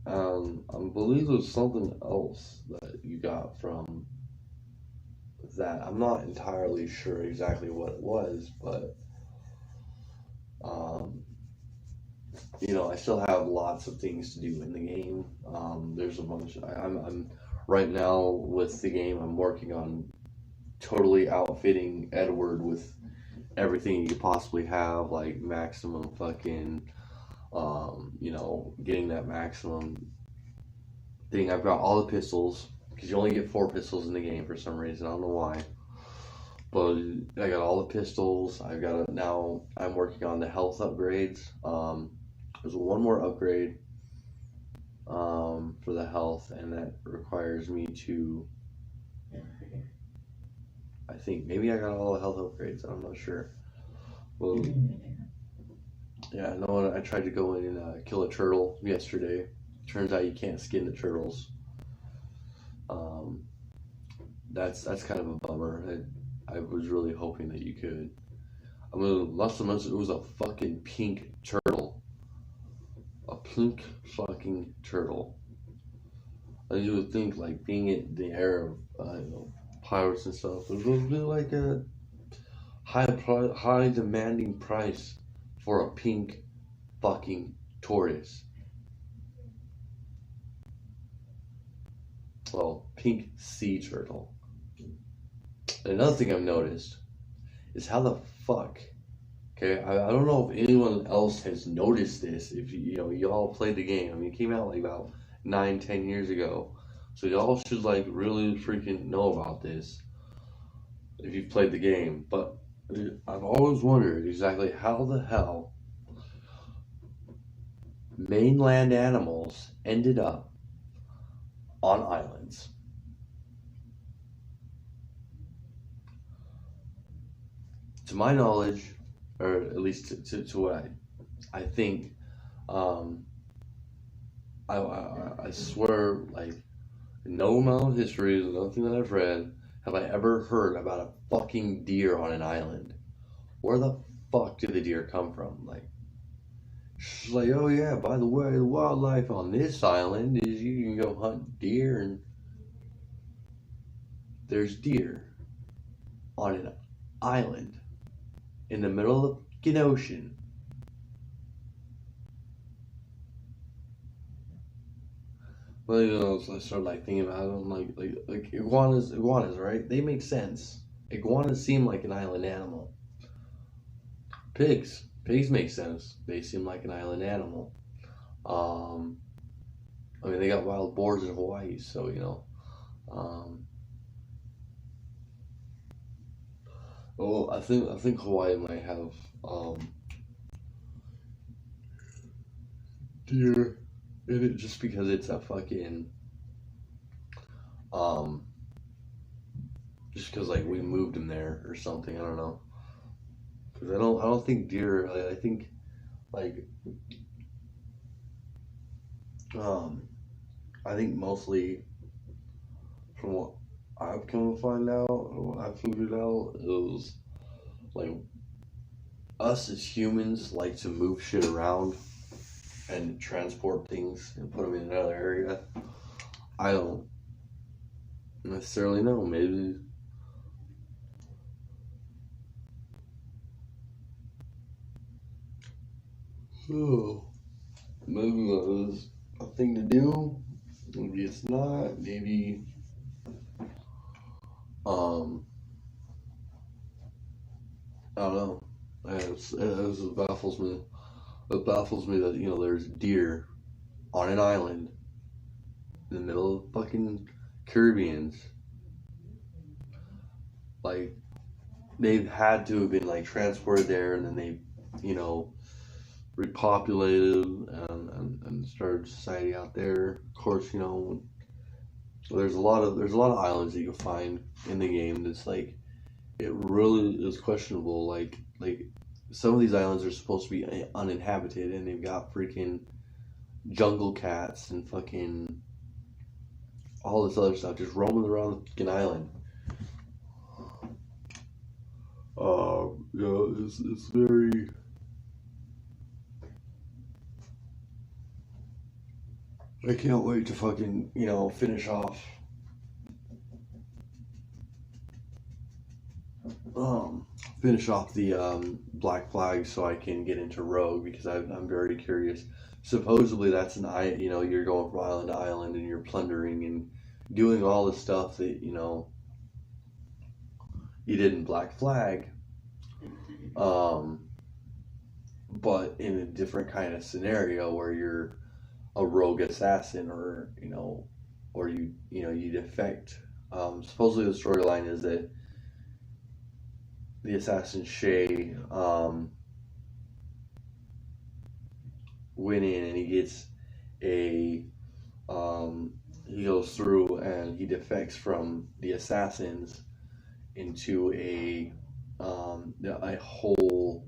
I believe there's something else that you got from that. I'm not entirely sure exactly what it was, but I still have lots of things to do in the game. There's a bunch. I'm right now with the game. I'm working on totally outfitting Edward with everything you could possibly have, like maximum fucking, getting that maximum thing. I've got all the pistols, because you only get 4 pistols in the game for some reason. I don't know why. But I got all the pistols. Now I'm working on the health upgrades. There's one more upgrade for the health, and that requires me to, I think maybe I got all the health upgrades. I'm not sure. Well, yeah, I tried to go in and kill a turtle yesterday. Turns out you can't skin the turtles. That's kind of a bummer. I was really hoping that you could. I mean, last time it was a fucking pink turtle. A pink fucking turtle. And you would think, like, being in the era of pirates and stuff, it would be like high demanding price for a pink fucking tortoise. Well, pink sea turtle. And another thing I've noticed is how the fuck. Okay, I don't know if anyone else has noticed this. If y'all played the game. I mean, it came out like about 9-10 years ago, so y'all should like really freaking know about this if you've played the game. But I've always wondered exactly how the hell mainland animals ended up on islands. To my knowledge, or at least to what I think, I swear, like, no amount of history, nothing that I've read, have I ever heard about a fucking deer on an island. Where the fuck did the deer come from? Like, she's like, oh yeah, by the way, the wildlife on this island is you can go hunt deer, and there's deer on an island in the middle of the ocean. Well, I started like thinking about them, like iguanas, right? They make sense. Iguanas seem like an island animal. Pigs make sense. They seem like an island animal. I mean, they got wild boars in Hawaii, so well, I think Hawaii might have deer in it just because it's a fucking just because like we moved them there or something. I don't know. Because I don't think deer. I think like I think mostly from what I've come to find out, or what I figured out, is like us as humans like to move shit around and transport things and put them in another area. I don't necessarily know. Maybe. Oh, maybe that was a thing to do. Maybe it's not. Maybe. I don't know. It baffles me. It baffles me that there's deer on an island in the middle of fucking Caribbeans. Like they've had to have been like transported there, and then they, repopulated and started society out there. Of course, there's a lot of islands that you can find in the game that's like it really is questionable. Like some of these islands are supposed to be uninhabited, and they've got freaking jungle cats and fucking all this other stuff just roaming around the fucking island. It's very. I can't wait to fucking finish off the Black Flag so I can get into Rogue, because I'm very curious. Supposedly that's you're going from island to island and you're plundering and doing all the stuff that you did in Black Flag, but in a different kind of scenario where you're a rogue assassin, or you defect. Supposedly the storyline is that the assassin Shay went in and he gets he goes through and he defects from the assassins into a whole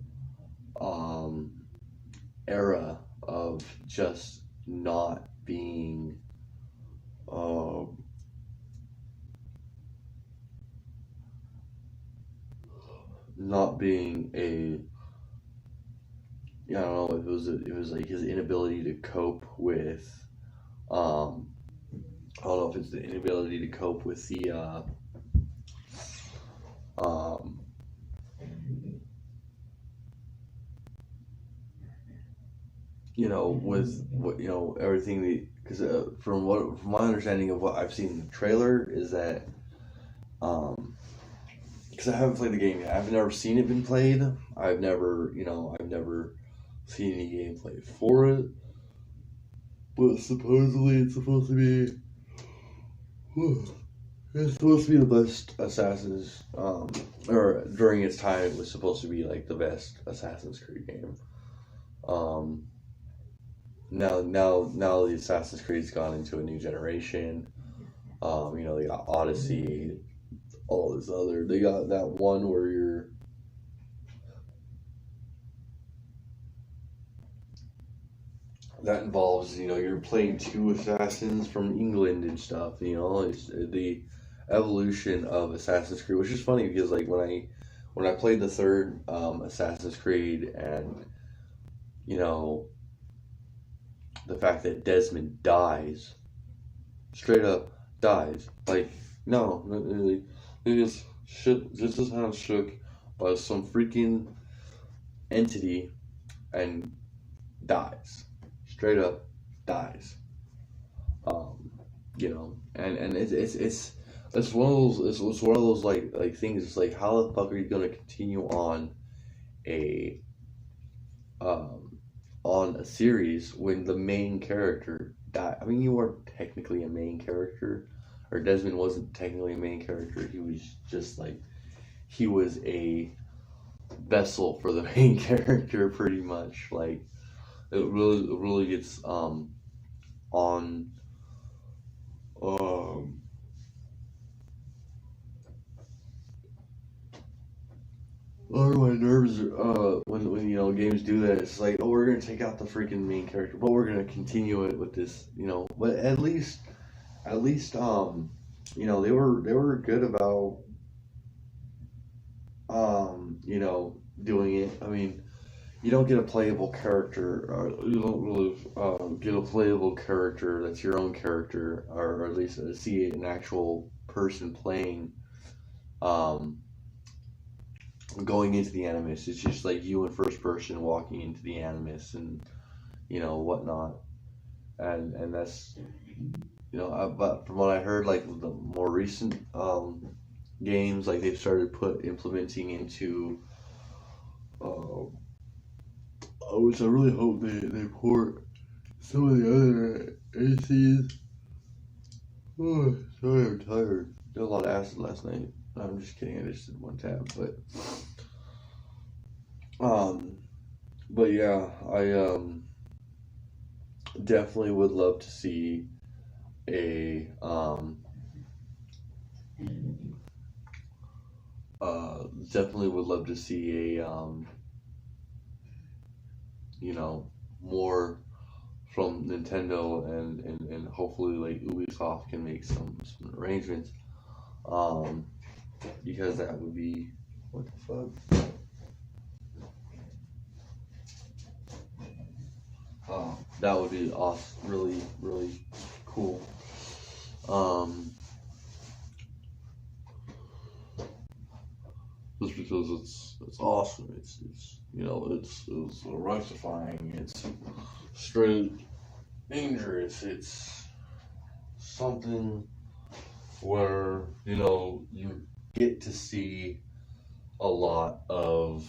era of just not being a, I don't know, it was like his inability to cope with I don't know if it's the inability to cope with the with what everything because from my understanding of what I've seen in the trailer is that because I haven't played the game yet. I've never seen it been played. I've never seen any gameplay for it. But supposedly it's supposed to be it's supposed to be the best Assassin's or during its time it was supposed to be like the best Assassin's Creed game. Um now the Assassin's Creed's gone into a new generation. They got Odyssey, all this other. They got that one where that involves you're playing two assassins from England and stuff. It's the evolution of Assassin's Creed, which is funny because like when I played the third Assassin's Creed and you know the fact that Desmond dies, straight up dies. Like no, they just his hand shook by some freaking entity and dies, straight up dies. And it's one of those it's one of those like things. It's like how the fuck are you gonna continue a on a series when the main character died? I mean, you were technically a main character, or Desmond wasn't technically a main character. He was just like he was a vessel for the main character, pretty much. Like it really gets on um on my nerves when games do that. It's like, oh, we're gonna take out the freaking main character, but we're gonna continue it with this, but at least they were good about doing it. I mean, you don't get a playable character, or you don't really get a playable character that's your own character, or at least see an actual person playing um, going into the Animus. It's just like you in first person walking into the Animus and whatnot, and that's but from what I heard, like the more recent games, like they've started implementing into. Uh, which I really hope they port some of the other ACs. Oh, sorry, I'm tired. Did a lot of acid last night. I'm just kidding. I just did one tab, um, but yeah, I definitely would love to see a definitely would love to see a more from Nintendo, and hopefully like Ubisoft can make some arrangements, um, because that would be what the fuck. That would be awesome, really, really cool. Um, just because it's awesome. It's electrifying. It's straight dangerous. It's something where you get to see a lot of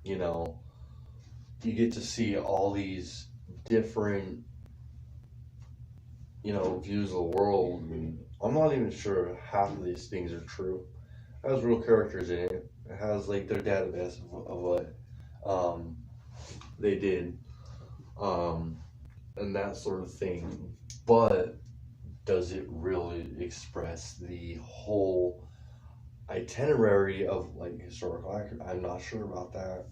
you know you get to see all these different views of the world, and I'm not even sure half of these things are true. It has real characters in it. It has like their database of what they did, and that sort of thing. But does it really express the whole itinerary of like historical accuracy? I'm not sure about that.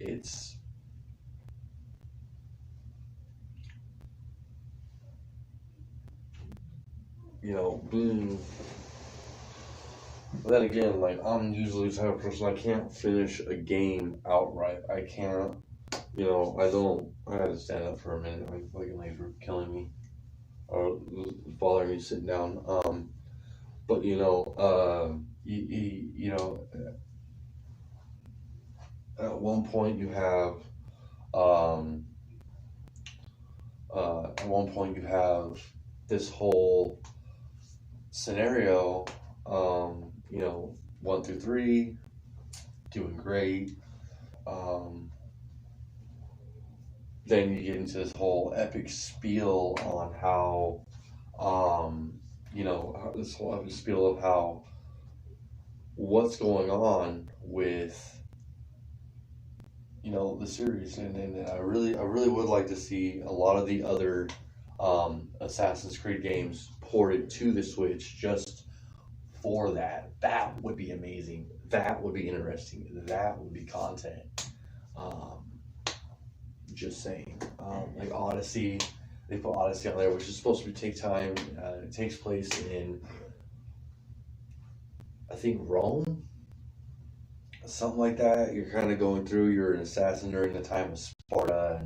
It's being. But then again, like I'm usually the type of person I can't finish a game outright. I can't. I don't. I had to stand up for a minute. My fucking legs were killing me, or bothering me sitting down. But at one point you have um, this whole scenario, 1 through 3 doing great. Then you get into this whole epic spiel on how, this whole epic spiel of how what's going on with the series, and I really would like to see a lot of the other Assassin's Creed games ported to the Switch just for that. That would be amazing. That would be interesting. That would be content. Just saying. Like Odyssey, they put Odyssey on there, which is supposed to take time. It takes place in, I think, Rome, something like that. You're kind of going through. You're an assassin during the time of Sparta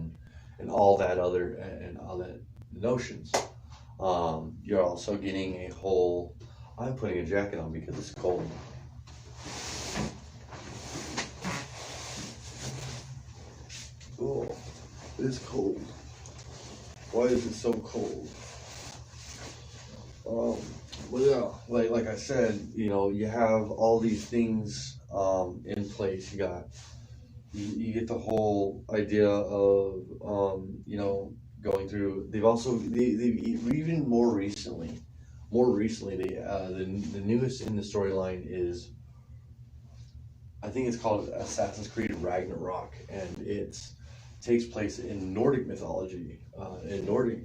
and all that notions. You're also getting a whole. I'm putting a jacket on because it's cold. Oh, it's cold. Why is it so cold? Well, yeah, like I said, you have all these things in place. You get the whole idea of going through. They've even more recently, the newest in the storyline is, I think it's called Assassin's Creed Ragnarok, and it takes place in Nordic mythology, in Nordic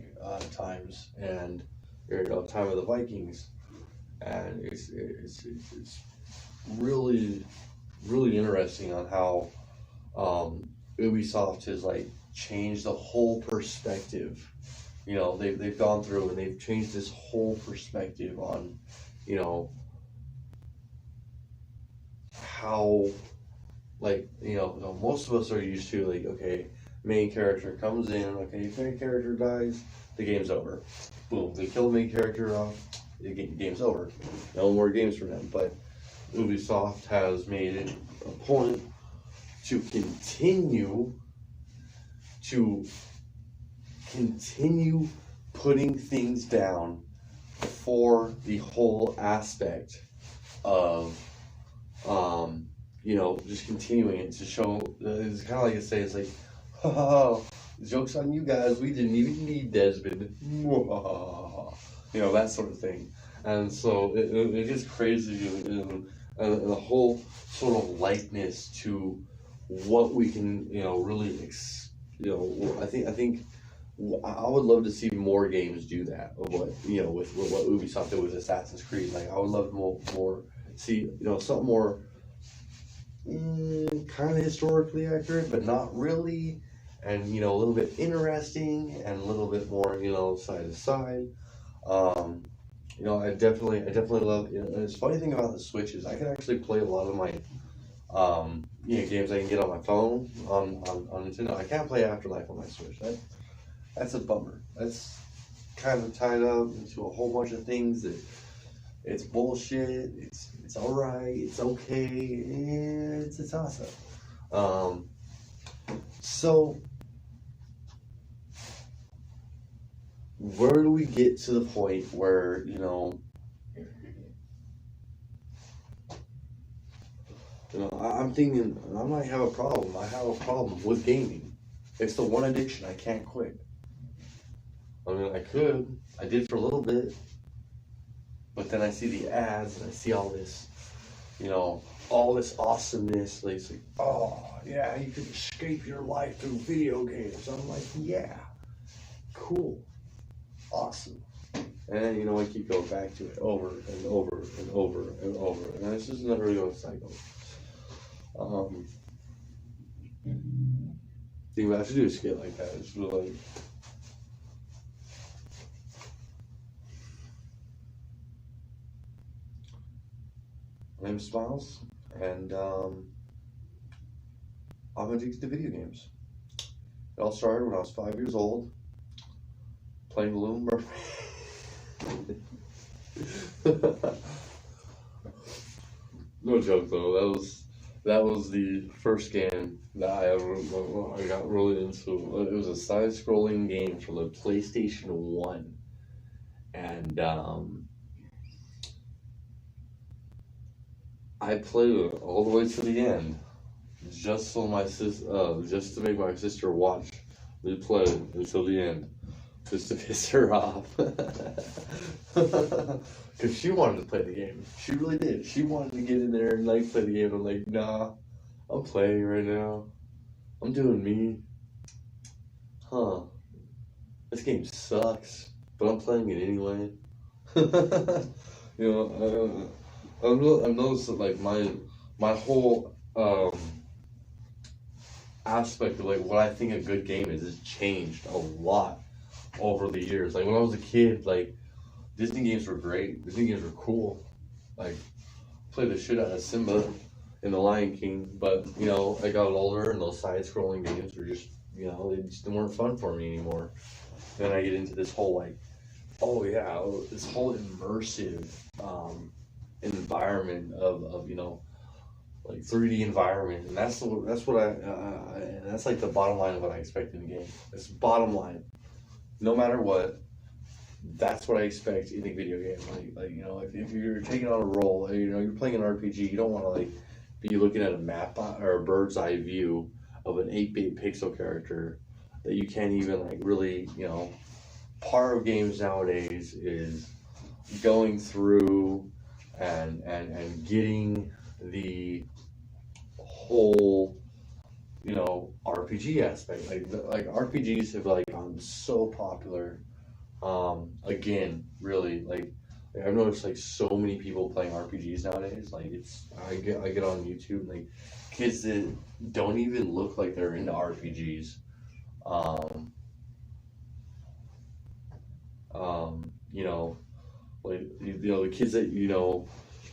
times, and time of the Vikings, and it's really interesting on how Ubisoft has changed the whole perspective. They've gone through and they've changed this whole perspective on how most of us are used to okay, main character comes in, okay, if main character dies, the game's over. Boom, they kill the main character off, the game's over. No more games for them. But Ubisoft has made it a point to continue putting things down for the whole aspect of just continuing it to show. It's kind of like I say, it's like, oh, joke's on you guys, we didn't even need Desmond. That sort of thing. And so it gets crazy, and the whole sort of likeness to what we can, really, I think I would love to see more games do that. Of what with what Ubisoft did with Assassin's Creed. I would love more see something more kind of historically accurate, but not really, and a little bit interesting and a little bit more side to side. I definitely love. And the funny thing about the Switch is I can actually play a lot of my games I can get on my phone on Nintendo. I can't play Afterlife on my Switch. That's a bummer. That's kind of tied up into a whole bunch of things that it's bullshit. It's alright. It's okay. It's a toss up. So where do we get to the point where I'm thinking I might have a problem. I have a problem with gaming. It's the one addiction I can't quit. I mean, I did for a little bit, but then I see the ads and I see all this, all this awesomeness. It's like, oh yeah, you can escape your life through video games. I'm like, yeah, cool, awesome. And I keep going back to it over and over and over and over, and it's just never going cycle. Think about to do a skit like that. It's really my name is Smiles, and I'm addicted to video games. It all started when I was 5 years old, playing Little Mermaid. No joke though. That was the first game that I got really into. It was a side-scrolling game for the PlayStation 1. And I played it all the way to the end, just so just to make my sister watch me play it until the end, just to piss her off. Because she wanted to play the game. She really did. She wanted to get in there and like play the game. I'm like, nah, I'm playing right now. I'm doing me. Huh. This game sucks, but I'm playing it anyway. You know, I've noticed that like my whole aspect of like what I think a good game is has changed a lot over the years. Like when I was a kid, like Disney games were great. Disney games were cool. Like played the shit out of Simba in The Lion King. But you know, I got older and those side-scrolling games were just they weren't fun for me anymore. Then I get into this whole like, oh yeah, this whole immersive environment of like 3D environment, and that's like the bottom line of what I expect in a game. It's bottom line. No matter what, that's what I expect in a video game. Like if you're taking on a role, you're playing an RPG, you don't want to like be looking at a map or a bird's eye view of an 8-bit pixel character that you can't even like really, part of games nowadays is going through and getting the whole RPG aspect. Like RPGs have like gotten so popular. Again, really, like I've noticed like so many people playing RPGs nowadays. Like I get on YouTube, like kids that don't even look like they're into RPGs. Like the kids that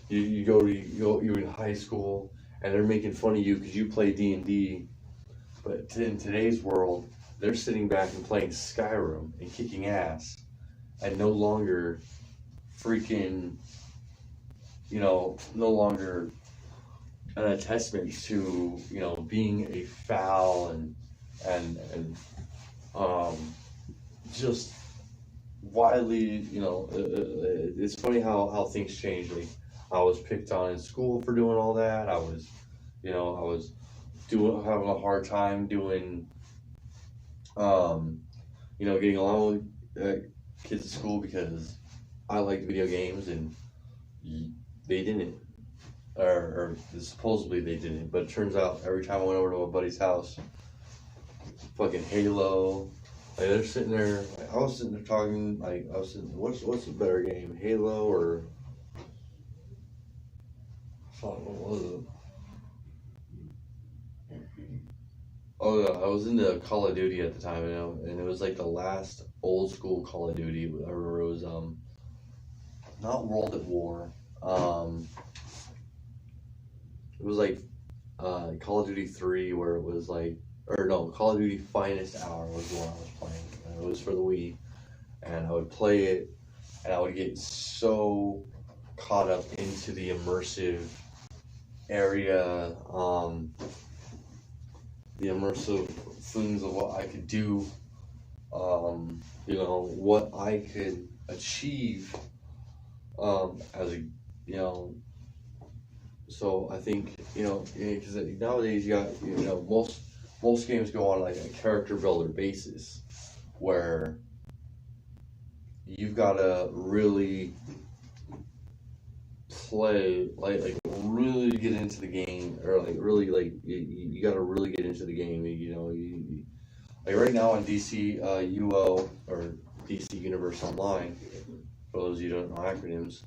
you're in high school and they're making fun of you because you play D&D, but in today's world they're sitting back and playing Skyrim and kicking ass and no longer freaking no longer an attestment to being a foul and just widely, it's funny how things change. Like I was picked on in school for doing all that. I was having a hard time doing, getting along with kids at school because I liked video games and they didn't, or supposedly they didn't. But it turns out every time I went over to a buddy's house, fucking Halo. Like they're sitting there. Like, I was sitting there talking. Like I was sitting. What's a better game, Halo or? What was it? Oh yeah, I was into Call of Duty at the time, and it was like the last old school Call of Duty. I remember it was not World at War. It was like Call of Duty 3, where it was like. Or no, Call of Duty Finest Hour was the one I was playing. And it was for the Wii. And I would play it, and I would get so caught up into the immersive area, the immersive things of what I could do, what I could achieve, as a, so I think, because nowadays you got, most games go on like a character builder basis where you've got to really play like really get into the game, or like really like you got to really get into the game. Like right now on DC UO, or DC Universe Online, for those of you who don't know acronyms,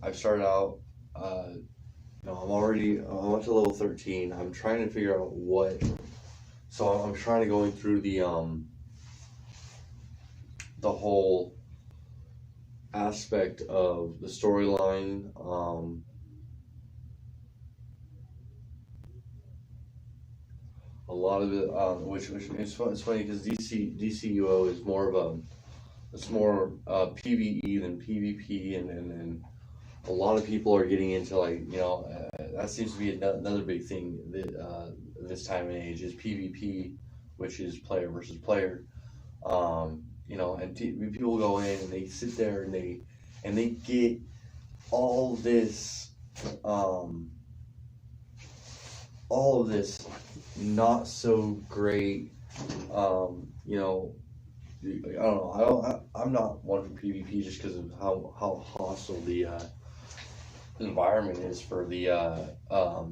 I've started out. I'm up to level 13. I'm trying to figure out so I'm trying to going through the whole aspect of the storyline. A lot of it, which it's funny because DCUO is more PvE than PvP, and a lot of people are getting into that seems to be another big thing that this time and age is PvP, which is player versus player. People go in and they sit there and they get all this all of this not so great. I don't know. I'm not one for PvP just because of how hostile the environment is for the how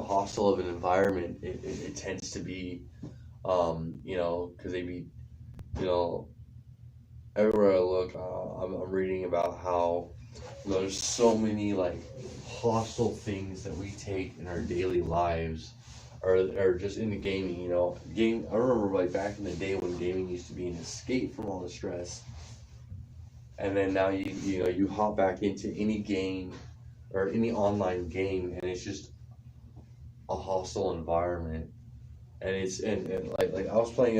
hostile of an environment it tends to be. Because they be, everywhere I look, I'm reading about how there's so many hostile things that we take in our daily lives, or just in the gaming. I remember back in the day when gaming used to be an escape from all the stress, and then now you hop back into any game or any online game, and it's just a hostile environment. And I was playing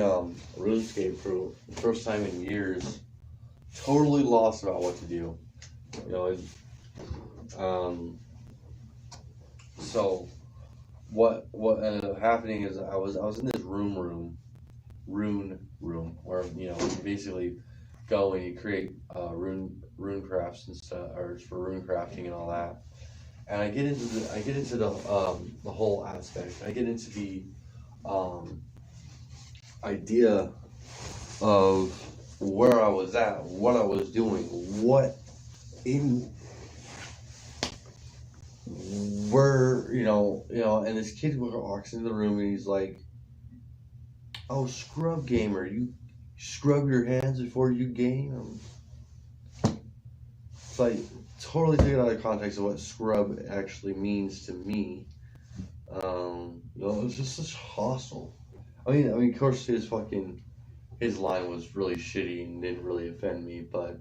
RuneScape for the first time in years, totally lost about what to do. So what ended up happening is I was in this rune room where you basically go and you create rune crafts and stuff, or for rune crafting and all that. And I get into the whole aspect. I get into the idea of where I was at, what I was doing, and this kid walks into the room and he's like, "Oh, scrub gamer, you scrub your hands before you game?" It's like totally taken out of context of what scrub actually means to me. It was just such hostile. I mean, of course, his line was really shitty and didn't really offend me, but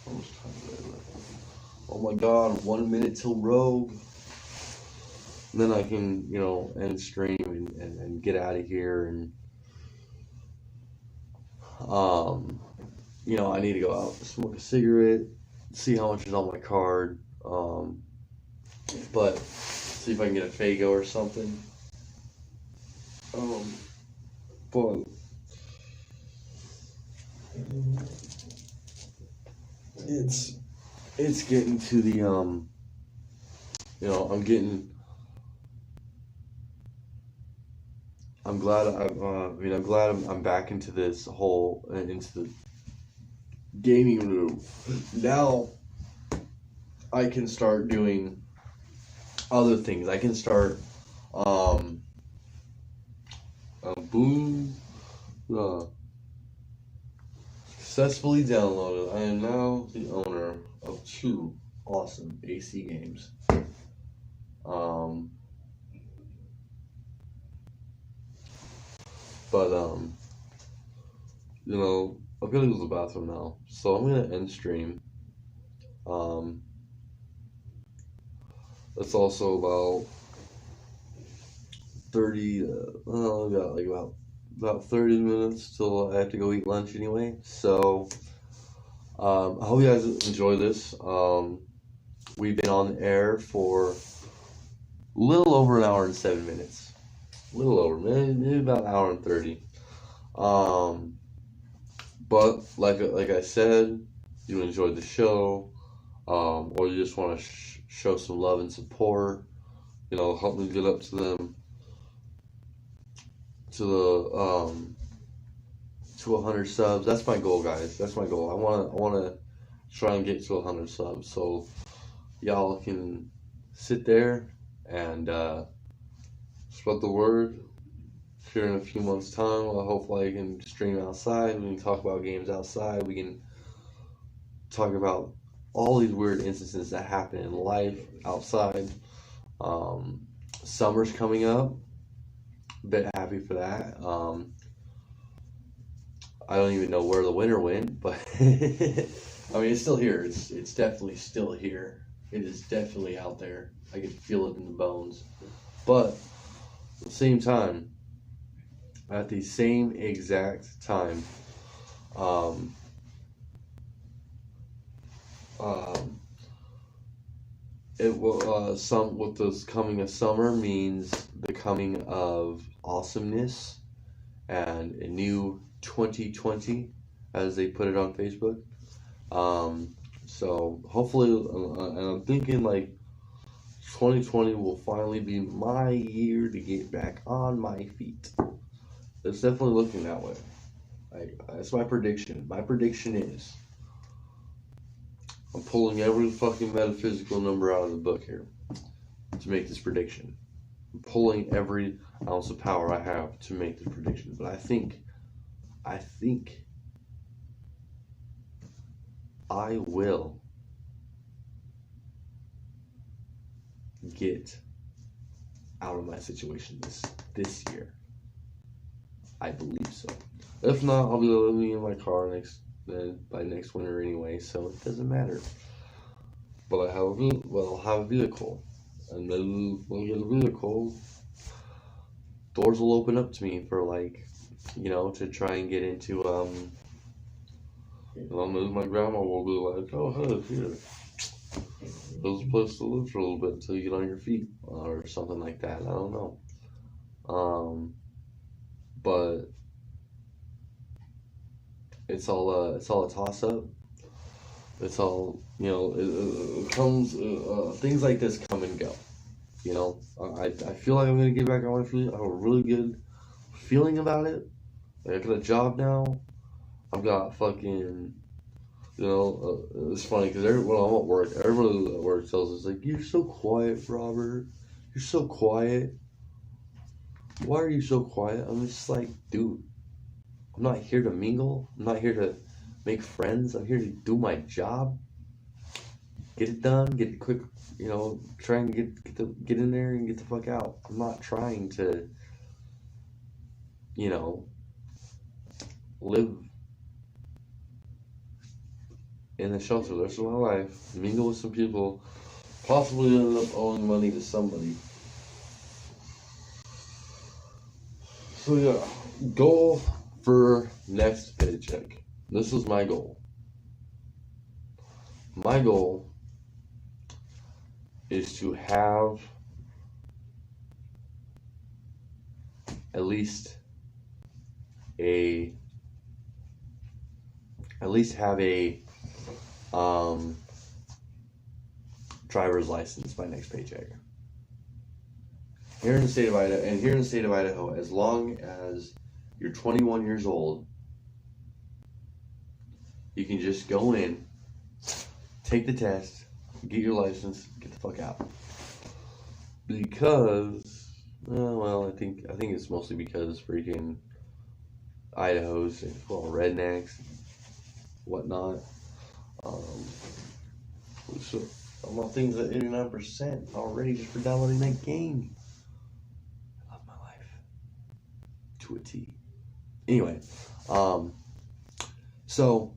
how much time did I left? Oh my god, 1 minute till Rogue. And then I can, end stream and get out of here, and I need to go out, smoke a cigarette, see how much is on my card, but see if I can get a Fago or something. But it's getting to the I'm glad I'm back into this whole into the gaming room. Now I can start doing other things. I can start successfully downloaded. I am now the owner of 2 awesome AC games. I've got to go to the bathroom now, so I'm gonna end stream. That's also about 30. We got about 30 minutes till I have to go eat lunch anyway. So I hope you guys enjoy this. We've been on the air for a little over an hour and 7 minutes. A little over, maybe about an hour and 30. But like I said, you enjoyed the show, or you just want to show some love and support, help me get up to them, to 100 subs. That's my goal, guys. That's my goal. I wanna try and get to 100 subs, so y'all can sit there and spread the word. Here in a few months' time, hopefully I can stream outside. We can talk about games outside. We can talk about all these weird instances that happen in life outside. Summer's coming up. A bit happy for that. I don't even know where the winter went, but it's still here. It's definitely still here. It is definitely out there. I can feel it in the bones. But at the same time, at the same exact time, It will some with this coming of summer means the coming of awesomeness and a new 2020, as they put it on Facebook. So hopefully, and I'm thinking like 2020 will finally be my year to get back on my feet. It's definitely looking that way. That's my prediction. My prediction is I'm pulling every fucking metaphysical number out of the book here to make this prediction. I'm pulling every ounce of power I have to make this prediction. But I think I will get out of my situation this year. I believe so. If not, I'll be living in my car by next winter anyway, so it doesn't matter. But I'll have a vehicle, and then when I get a vehicle, doors will open up to me for to try and get into my grandma will be like, oh hey, here, there's a place to live for a little bit until you get on your feet or something like that. I don't know. But it's all a toss up. It's all it comes. Things like this come and go. I feel like I'm gonna get back on my feet. I have a really good feeling about it. I got a job now. I've got fucking. It's funny because when I'm at work, everybody at work tells us like, "You're so quiet, Robert. You're so quiet. Why are you so quiet?" I'm just like, dude, I'm not here to mingle. I'm not here to make friends. I'm here to do my job. Get it done. Get it quick. Try and get in there and get the fuck out. I'm not trying to, live in a shelter the rest of my life, mingle with some people, possibly end up owing money to somebody. So yeah, goal for next paycheck. This is my goal. My goal is to have at least have a driver's license by next paycheck. Here in the state of Idaho, as long as you're 21 years old, you can just go in, take the test, get your license, get the fuck out. Because, I think it's mostly because freaking Idaho's full of rednecks, whatnot. So I'm on things at 89% already just for downloading that game. I love my life to a T. Anyway, so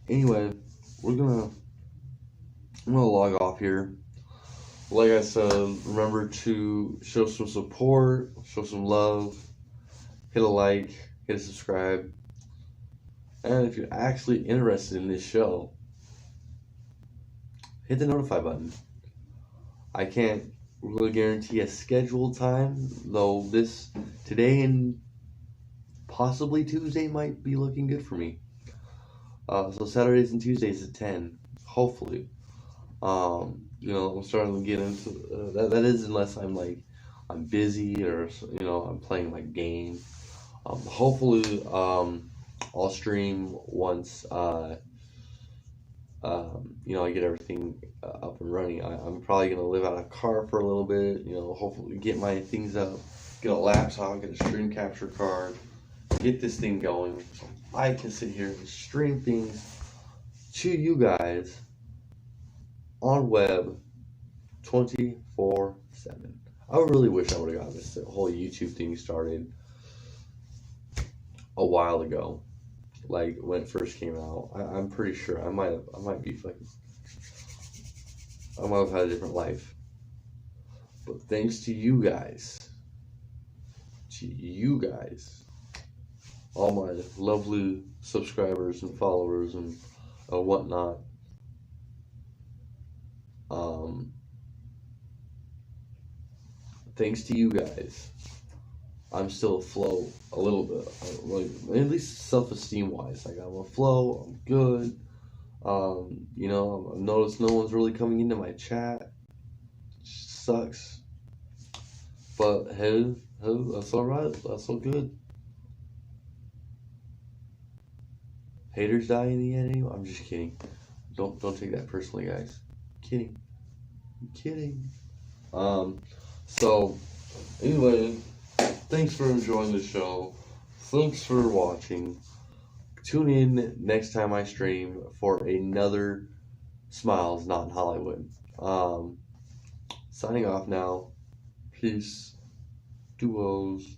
anyway, I'm gonna log off here. Like I said, remember to show some support, show some love, hit a like, hit a subscribe, and if you're actually interested in this show, hit the notify button. I can't really guarantee a scheduled time, though today and possibly Tuesday might be looking good for me. So Saturdays and Tuesdays at 10, hopefully. I'm starting to get into that is unless I'm busy or I'm playing my game. Hopefully I'll stream once I get everything up and running. I'm probably gonna live out of a car for a little bit. Hopefully get my things up, get a laptop, get a stream capture card, get this thing going. So I can sit here and stream things to you guys on web 24/7. I really wish I would have got this whole YouTube thing started a while ago, like when it first came out. I'm pretty sure I might have had a different life, but thanks to you guys, all my lovely subscribers and followers and whatnot, Thanks to you guys, I'm still afloat a little bit, like at least self-esteem wise. Like I'm afloat, I'm good. I've noticed no one's really coming into my chat. Sucks, but hey, that's all right. That's all good. Haters die in the end. Anyway. I'm just kidding. Don't take that personally, guys. I'm kidding. So anyway, thanks for enjoying the show. Thanks for watching. Tune in next time I stream for another Smiles Not in Hollywood. Signing off now. Peace. Duos.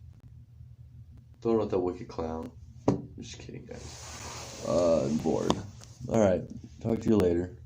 Don't let that wicked clown. I'm just kidding, guys. I'm bored. Alright. Talk to you later.